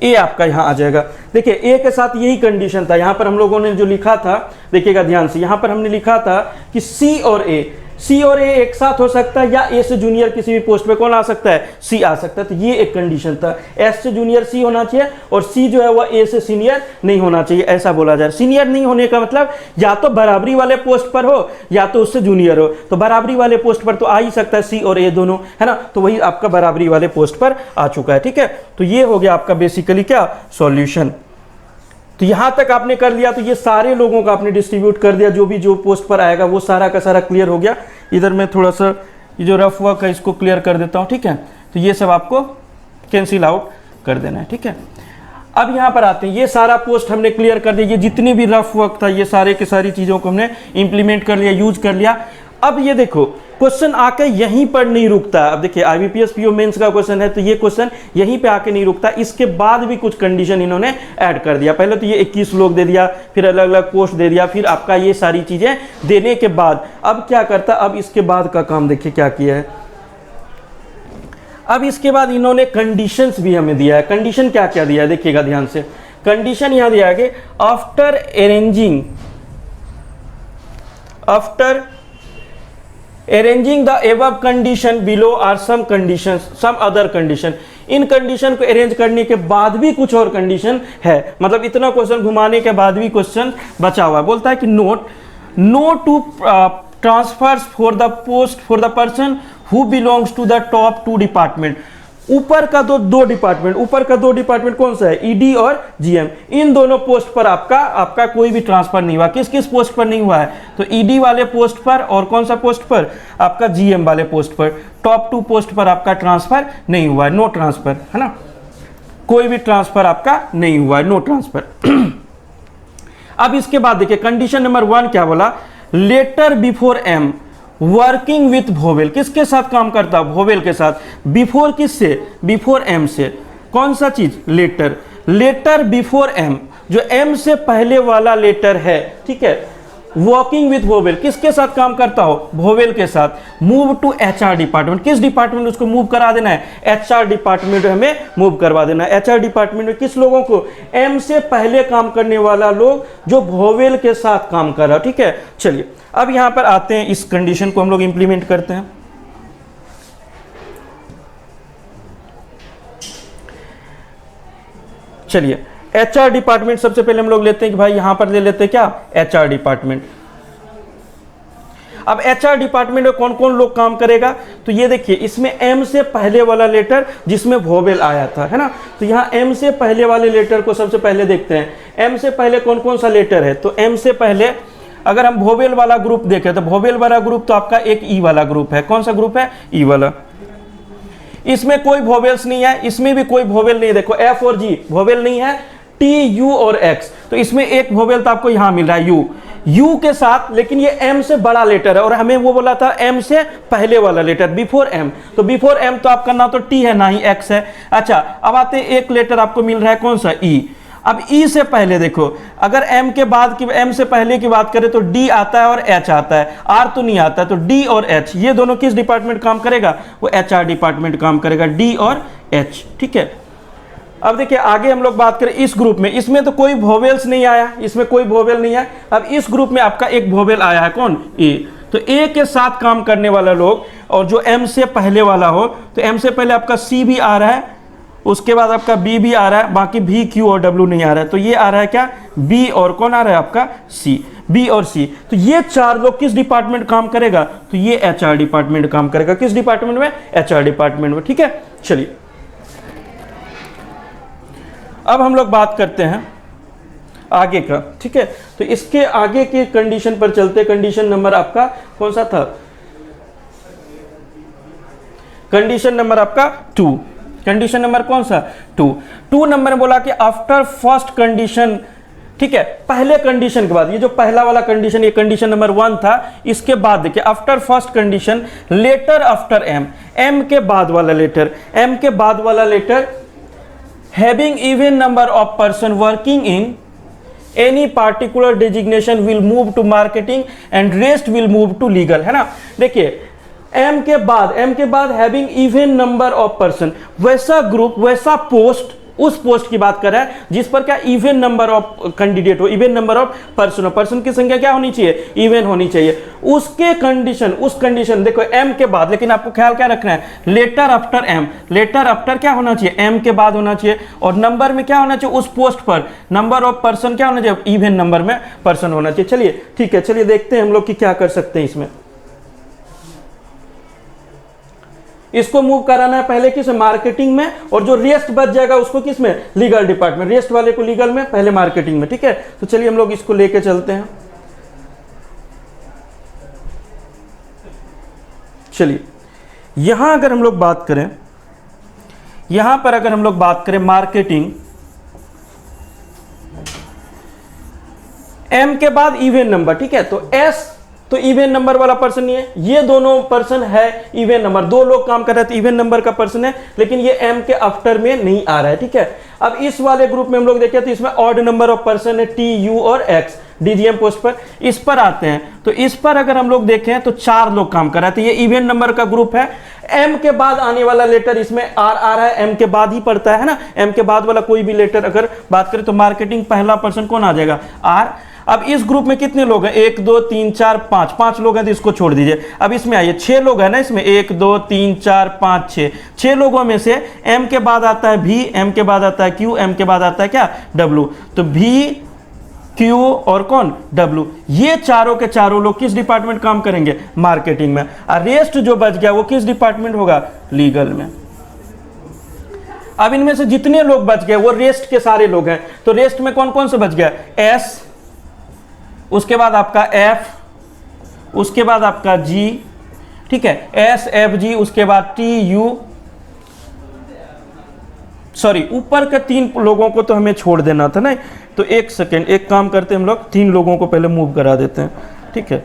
A आपका यहां आ जाएगा। देखिए A के साथ यही कंडीशन था, यहां पर हम लोगों ने जो लिखा था, देखिएगा ध्यान से, यहां पर हमने लिखा था कि C और A, C और A एक साथ हो सकता है, या A से जूनियर किसी भी पोस्ट पे कौन आ सकता है, C आ सकता है। तो ये एक कंडीशन था, S से जूनियर C होना चाहिए, और C जो है वह A से सीनियर नहीं होना चाहिए, ऐसा बोला जा रहा है। सीनियर नहीं होने का मतलब या तो बराबरी वाले पोस्ट पर हो या तो उससे जूनियर हो। तो बराबरी वाले पोस्ट पर तो आ ही सकता है C और A दोनों, है ना। तो वही आपका बराबरी वाले पोस्ट पर आ चुका है, ठीक है। तो ये हो गया आपका बेसिकली क्या, सॉल्यूशन। तो यहां तक आपने कर लिया, तो ये सारे लोगों का आपने डिस्ट्रीब्यूट कर दिया, जो भी जो पोस्ट पर आएगा वो सारा का सारा क्लियर हो गया। इधर मैं थोड़ा सा ये जो रफ वर्क है इसको क्लियर कर देता हूं, ठीक है। तो ये सब आपको कैंसिल आउट कर देना है, ठीक है। अब यहां पर आते हैं, ये सारा पोस्ट हमने क्लियर कर दिया, ये जितने भी रफ वर्क था ये सारे के सारी चीजों को हमने इंप्लीमेंट कर लिया, यूज कर लिया। अब ये देखो क्वेश्चन आके यहीं पर नहीं रुकता। अब देखिए IBPS PO मेंस का क्वेश्चन है, तो ये क्वेश्चन यहीं पे आके नहीं रुकता, इसके बाद भी कुछ कंडीशन इन्होंने ऐड कर दिया। पहले तो ये 21 लोग दे दिया, फिर अलग अलग पोस्ट दे दिया, फिर आपका ये सारी चीजें देने के बाद अब क्या करता, अब इसके बाद का काम देखिए क्या किया है। अब इसके बाद इन्होंने कंडीशंस भी हमें दिया है। कंडीशन क्या क्या दिया है, देखिएगा ध्यान से। कंडीशन यहां दिया है कि after arranging the above condition below are some condition, some other condition. इन कंडीशन को अरेंज करने के बाद भी कुछ और कंडीशन है, मतलब इतना क्वेश्चन घुमाने के बाद भी क्वेश्चन बचा हुआ है। बोलता है कि no two transfers for the post for the person who belongs to the top 2 department. ऊपर का दो डिपार्टमेंट, ऊपर का 2 डिपार्टमेंट कौन सा है, ईडी और जीएम। इन दोनों पोस्ट पर आपका कोई भी ट्रांसफर नहीं हुआ। किस किस पोस्ट पर नहीं हुआ है, तो ईडी वाले पोस्ट पर और कौन सा पोस्ट पर, आपका जीएम वाले पोस्ट पर। टॉप 2 पोस्ट पर आपका ट्रांसफर नहीं हुआ है, नो ट्रांसफर, है ना, कोई भी ट्रांसफर आपका नहीं हुआ है, नो ट्रांसफर। अब इसके बाद देखिए कंडीशन नंबर 1 क्या बोला, letter before M working with vowel. किसके साथ काम करता है, वोवेल के साथ। बिफोर किससे, बिफोर एम से। कौन सा चीज, लेटर। लेटर बिफोर एम, जो एम से पहले वाला लेटर है, ठीक है, वर्किंग विथ वोवेल, किसके साथ काम करता हो, वोवेल के साथ। मूव टू एचआर डिपार्टमेंट, किस डिपार्टमेंट उसको मूव करा देना है, एचआर डिपार्टमेंट हमें मूव करवा देना है। एचआर डिपार्टमेंट में किस लोगों को, एम से पहले काम करने वाला लोग जो वोवेल के साथ काम कर रहा, ठीक है। चलिए अब यहां पर आते हैं, इस कंडीशन को हम लोग इंप्लीमेंट करते हैं। चलिए एचआर डिपार्टमेंट सबसे पहले हम लोग लेते हैं कि भाई यहां पर ले लेते हैं क्या, एचआर डिपार्टमेंट। अब एचआर डिपार्टमेंट में कौन कौन लोग काम करेगा, तो ये देखिए इसमें एम से पहले वाला लेटर जिसमें वोवेल आया था, है ना, तो यहां एम से पहले वाले लेटर को सबसे पहले देखते हैं। एम से पहले कौन कौन सा लेटर है, तो एम से पहले अगर हम वोवेल वाला ग्रुप देखें तो वोवेल वाला ग्रुप तो आपका एक ई वाला ग्रुप है। कौन सा ग्रुप है, ई वाला। इसमें कोई वोवेल्स नहीं है, इसमें भी कोई वोवेल नहीं है। देखो एफ और जी वोवेल नहीं है, टी, यू और एक्स, तो इसमें एक वोवेल तो आपको यहां मिल रहा है, यू। यू के साथ, लेकिन ये एम से बड़ा लेटर है और हमें वो बोला था एम से पहले वाला लेटर, बिफोर एम। तो बिफोर एम तो आपका ना तो टी है ना ही एक्स है। अच्छा अब आते हैं, एक लेटर आपको मिल रहा है कौन सा, ई। अब ई से पहले देखो, अगर एम के बाद की, एम से पहले की बात करें तो डी आता है और एच आता है, आर तो नहीं आता। तो डी और एच ये दोनों किस डिपार्टमेंट काम करेगा, वो एचआर डिपार्टमेंट काम करेगा, डी और एच, ठीक है। अब देखिए आगे हम लोग बात करें इस ग्रुप में, इसमें तो कोई वोवेल्स नहीं आया, इसमें कोई वोवेल नहीं है। अब इस ग्रुप में आपका एक वोवेल आया है, कौन, ए। तो ए के साथ काम करने वाला लोग, और जो एम से पहले वाला हो, तो एम से पहले आपका सी भी आ रहा है, उसके बाद आपका बी भी आ रहा है, बाकी भी, क्यू और डब्ल्यू नहीं आ रहा है। तो ये आ रहा है क्या, बी, और कौन आ रहा है आपका, सी, बी और सी। तो ये 4 लोग किस डिपार्टमेंट काम करेगा, तो ये एचआर डिपार्टमेंट काम करेगा। किस डिपार्टमेंट में, एचआर डिपार्टमेंट में, ठीक है। चलिए अब हम लोग बात करते हैं आगे का, ठीक है। तो इसके आगे के कंडीशन पर चलते, कंडीशन नंबर आपका कौन सा था, कंडीशन नंबर आपका 2। कंडीशन नंबर कौन सा, 2 नंबर में बोला कि आफ्टर फर्स्ट कंडीशन, ठीक है, पहले कंडीशन के बाद, ये जो पहला वाला कंडीशन, ये कंडीशन नंबर 1 था, इसके बाद देखिए after first condition, letter after M, M के बाद वाला लेटर, एम के बाद वाला letter, having even number of person working in any particular designation will move to marketing and rest will move to legal, है ना। देखिए एम के बाद having even number of person, वैसा ग्रुप, वैसा पोस्ट, उस पोस्ट की बात कर रहा है जिस पर क्या इवन नंबर ऑफ कैंडिडेट हो, इवन नंबर ऑफ पर्सन हो, पर्सन की संख्या क्या होनी चाहिए, इवन होनी चाहिए। उसके कंडीशन, उस कंडीशन देखो एम के बाद, लेकिन आपको ख्याल क्या रखना है, letter after M, letter after क्या होना चाहिए, एम के बाद होना चाहिए, और नंबर में क्या होना चाहिए, उस पोस्ट पर नंबर ऑफ पर्सन क्या होना चाहिए, इवन नंबर में पर्सन होना चाहिए। चलिए ठीक है, चलिए देखते हैं हम लोग कि क्या कर सकते हैं इसमें। इसको मूव कराना है पहले किस, मार्केटिंग में, और जो रेस्ट बच जाएगा उसको किस में, लीगल डिपार्टमेंट, रेस्ट वाले को लीगल में, पहले मार्केटिंग में, ठीक है। तो चलिए हम लोग इसको लेके चलते हैं। चलिए यहां अगर हम लोग बात करें, यहां पर अगर हम लोग बात करें मार्केटिंग, एम के बाद इवन नंबर, ठीक है, तो एस तो इवन नंबर वाला पर्सन नहीं है, ये दोनों पर्सन है इवन नंबर, 2 लोग काम कर रहे थे, इवन नंबर का पर्सन है, लेकिन ये एम के आफ्टर में नहीं आ रहा है, ठीक है। अब इस वाले ग्रुप में हम लोग देखें तो इसमें ऑड नंबर ऑफ पर्सन है, टी, यू और एक्स, डीजीएम पोस्ट पर। इस पर आते हैं तो इस पर अगर हम लोग देखें तो 4 लोग काम कर रहे थे, ये इवन नंबर का ग्रुप है। एम के बाद आने वाला लेटर इसमें आर आ रहा है, एम के बाद ही पड़ता है ना, एम के बाद वाला कोई भी लेटर अगर बात करें तो मार्केटिंग पहला पर्सन कौन आ जाएगा, आर। अब इस ग्रुप में कितने लोग हैं, 1 2 3 4 5 लोग हैं, तो इसको छोड़ दीजिए। अब इसमें आइए 6 लोग हैं ना, इसमें 1 2 3 4 5 6 लोगों में से एम के बाद आता है भी, एम के बाद आता है क्यू, एम के बाद आता है क्या, डब्ल्यू। तो भी Q और कौन W, ये चारों के चारों लोग किस डिपार्टमेंट काम करेंगे, मार्केटिंग में। और रेस्ट जो बच गया वो किस डिपार्टमेंट होगा, लीगल में। अब इनमें से जितने लोग बच गए वो रेस्ट के सारे लोग हैं, तो रेस्ट में कौन कौन से बच गया, S, उसके बाद आपका F, उसके बाद आपका G, ठीक है, S F G, उसके बाद T U, सॉरी ऊपर के 3 लोगों को तो हमें छोड़ देना था ना, तो एक सेकेंड, एक काम करते हैं हम लोग 3 लोगों को पहले मूव करा देते हैं, ठीक है।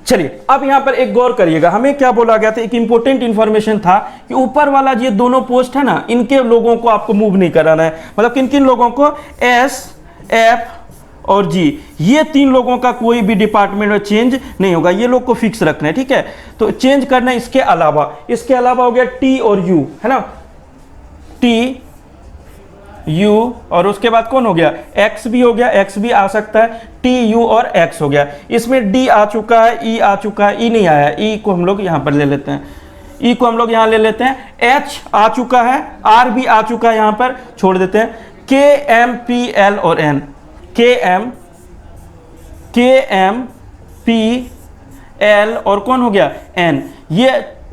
चलिए अब यहां पर एक गौर करिएगा, हमें क्या बोला गया था, एक इंपॉर्टेंट इंफॉर्मेशन था कि ऊपर वाला ये दोनों पोस्ट है ना, इनके लोगों को आपको मूव नहीं कराना है, मतलब किन किन लोगों को, S F और G, ये 3 लोगों का कोई भी डिपार्टमेंट में चेंज नहीं होगा, ये लोग को फिक्स रखना है, ठीक है। तो चेंज करना है इसके अलावा हो गया T और U, है ना, T U, और उसके बाद कौन हो गया, X भी हो गया, X भी आ सकता है, T U और X हो गया। इसमें D आ चुका है, E आ चुका है, E नहीं आया, E को हम लोग यहाँ पर ले लेते हैं, E को हम लोग यहाँ ले लेते हैं, H आ चुका है, R भी आ चुका है, यहाँ पर छोड़ देते हैं, K M P L और N, K M P L और कौन हो गया, N,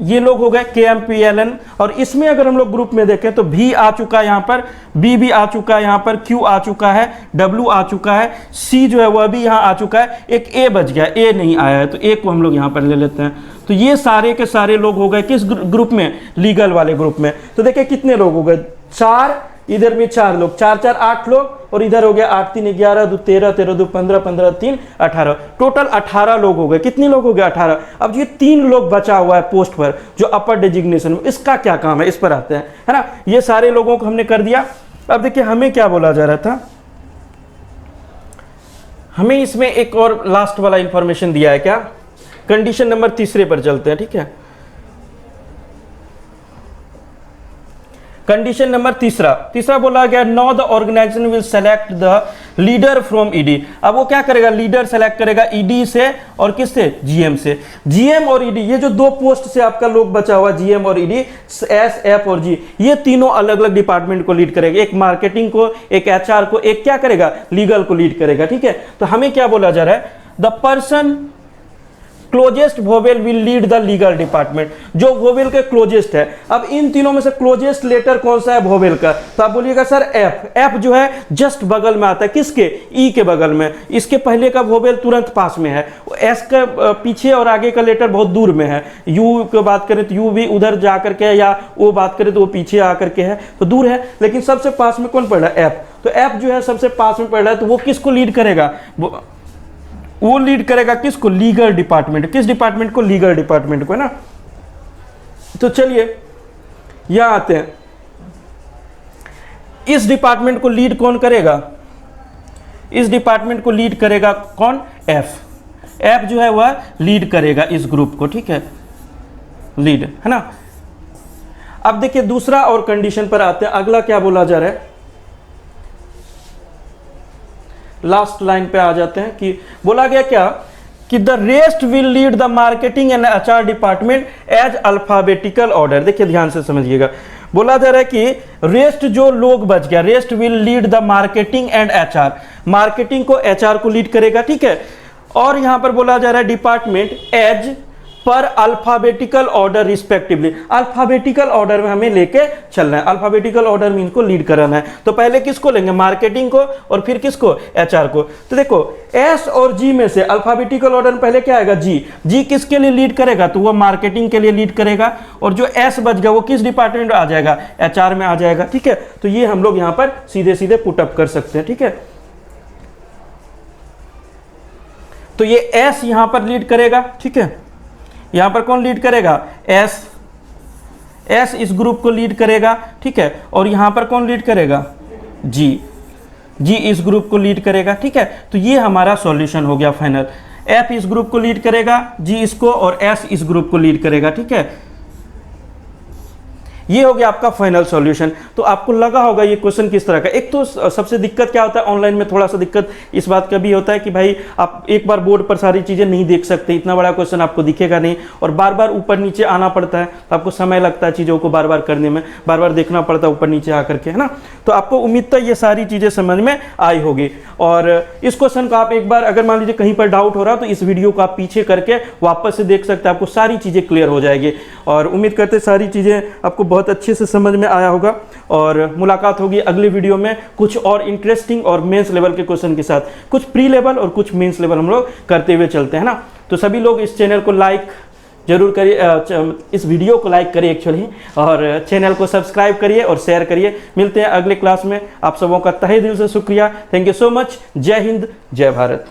ये लोग हो गए K M P L N। और इसमें अगर हम लोग ग्रुप में देखें तो V आ चुका है यहाँ पर, B भी आ चुका है यहाँ पर, Q आ चुका है, W आ चुका है, C जो है वह भी यहाँ आ चुका है, एक A बच गया, A नहीं आया है, तो A को हम लोग यहाँ पर ले लेते हैं। तो ये सारे के सारे लोग हो गए किस ग्रुप में, लीगल वाले ग्रुप में। तो देखिए कितने लोग हो गए, 4, इधर भी 4 लोग, 4 4 8 लोग, और इधर हो गया 8 3 11 2 13 13 2 15 15 3 18, टोटल 18 लोग हो गए। कितने लोग हो गए, 18। अब ये 3 लोग बचा हुआ है पोस्ट पर जो अपर डेजिग्नेशन में, इसका क्या काम है, इस पर आते हैं, है ना। ये सारे लोगों को हमने कर दिया। अब देखिए हमें क्या बोला जा रहा था, हमें इसमें एक और लास्ट वाला इंफॉर्मेशन दिया है, क्या, कंडीशन नंबर 3 पर चलते हैं, ठीक है। कंडीशन नंबर तीसरा बोला गया, no the organization will select the leader from ED. अब वो क्या करेगा, लीडर सेलेक्ट करेगा ईडी से और किससे, जीएम से। जीएम और ईडी, ये जो 2 पोस्ट से आपका लोग बचा हुआ, जीएम और ईडी, एस एफ और जी, ये तीनों अलग अलग डिपार्टमेंट को लीड करेगा, एक मार्केटिंग को, एक एचआर को, एक क्या करेगा, लीगल को लीड करेगा, ठीक है। तो हमें क्या बोला जा रहा है, the person closest vowel will lead the legal department, जो वोवेल के क्लोजेस्ट है। अब इन तीनों में से क्लोजेस्ट लेटर कौन सा है, वोवेल का, तो आप बोलिएगा सर एफ। एफ जो है जस्ट बगल में आता है, किसके, ई के बगल में, इसके पहले का वोवेल तुरंत पास में है। एस का पीछे और आगे का लेटर बहुत दूर में है। यू की बात करें तो यू भी उधर जा करके है, या वो बात करें तो वो पीछे आकर के है, तो दूर है। लेकिन सबसे पास में कौन पड़ रहा है, एफ। तो एफ जो है सबसे पास में पड़ रहा है, तो वो किसको लीड करेगा, वो लीड करेगा किसको, लीगल डिपार्टमेंट। किस डिपार्टमेंट को, लीगल डिपार्टमेंट को, है ना। तो चलिए यहां आते हैं, इस डिपार्टमेंट को लीड कौन करेगा, इस डिपार्टमेंट को लीड करेगा कौन, एफ। एफ जो है वह लीड करेगा इस ग्रुप को, ठीक है, लीड, है ना। अब देखिए दूसरा और कंडीशन पर आते हैं, अगला क्या बोला जा रहा है, लास्ट लाइन पे आ जाते हैं कि बोला गया क्या कि the rest will lead the marketing and HR department as alphabetical order. देखिए ध्यान से समझिएगा, बोला जा रहा है कि रेस्ट जो लोग बच गया, rest will lead the marketing and HR, marketing को एचआर को लीड करेगा, ठीक है। और यहां पर बोला जा रहा है डिपार्टमेंट एज पर alphabetical order respectively, alphabetical order में हमें लेके चलना है, अल्फाबेटिकल ऑर्डर में इनको लीड कराना है। तो पहले किसको लेंगे, मार्केटिंग को, और फिर किसको, एचआर को। तो देखो एस और जी में से अल्फाबेटिकल ऑर्डर में पहले क्या आएगा, जी। जी किसके लिए लीड करेगा, तो वो मार्केटिंग के लिए लीड करेगा, और जो एस बच गया वो किस डिपार्टमेंट में आ जाएगा, एचआर में आ जाएगा, ठीक है। तो ये हम लोग यहां पर सीधे सीधे पुटअप कर सकते हैं, ठीक है। तो ये एस यहां पर लीड करेगा, ठीक है। यहां पर कौन लीड करेगा, एस। एस इस ग्रुप को लीड करेगा, ठीक है। और यहां पर कौन लीड करेगा, जी। जी इस ग्रुप को लीड करेगा, ठीक है। तो ये हमारा सॉल्यूशन हो गया फाइनल। एफ इस ग्रुप को लीड करेगा, जी इसको, और एस इस ग्रुप को लीड करेगा, ठीक है। ये हो गया आपका फाइनल सॉल्यूशन। तो आपको लगा होगा ये क्वेश्चन किस तरह का। एक तो सबसे दिक्कत क्या होता है ऑनलाइन में, थोड़ा सा दिक्कत इस बात का भी होता है कि भाई आप एक बार बोर्ड पर सारी चीज़ें नहीं देख सकते, इतना बड़ा क्वेश्चन आपको दिखेगा नहीं, और बार बार ऊपर नीचे आना पड़ता है, तो आपको समय लगता है चीज़ों को बार बार करने में, बार बार देखना पड़ता है ऊपर नीचे आकर के, है ना। तो आपको उम्मीद है ये सारी चीज़ें समझ में आई होगी। और इस क्वेश्चन का आप एक बार अगर मान लीजिए कहीं पर डाउट हो रहा तो इस वीडियो को आप पीछे करके वापस से देख सकते हैं, आपको सारी चीज़ें क्लियर हो जाएगी। और उम्मीद करते सारी चीज़ें आपको बहुत अच्छे से समझ में आया होगा। और मुलाकात होगी अगली वीडियो में कुछ और इंटरेस्टिंग और मेंस लेवल के क्वेश्चन के साथ, कुछ प्री लेवल और कुछ मेंस लेवल हम लोग करते हुए चलते हैं ना। तो सभी लोग इस चैनल को लाइक जरूर करिए, इस वीडियो को लाइक करिए एक्चुअली, और चैनल को सब्सक्राइब करिए और शेयर करिए। मिलते हैं अगले क्लास में। आप सबों का तहे दिल से शुक्रिया। Thank you so much. जय हिंद, जय भारत।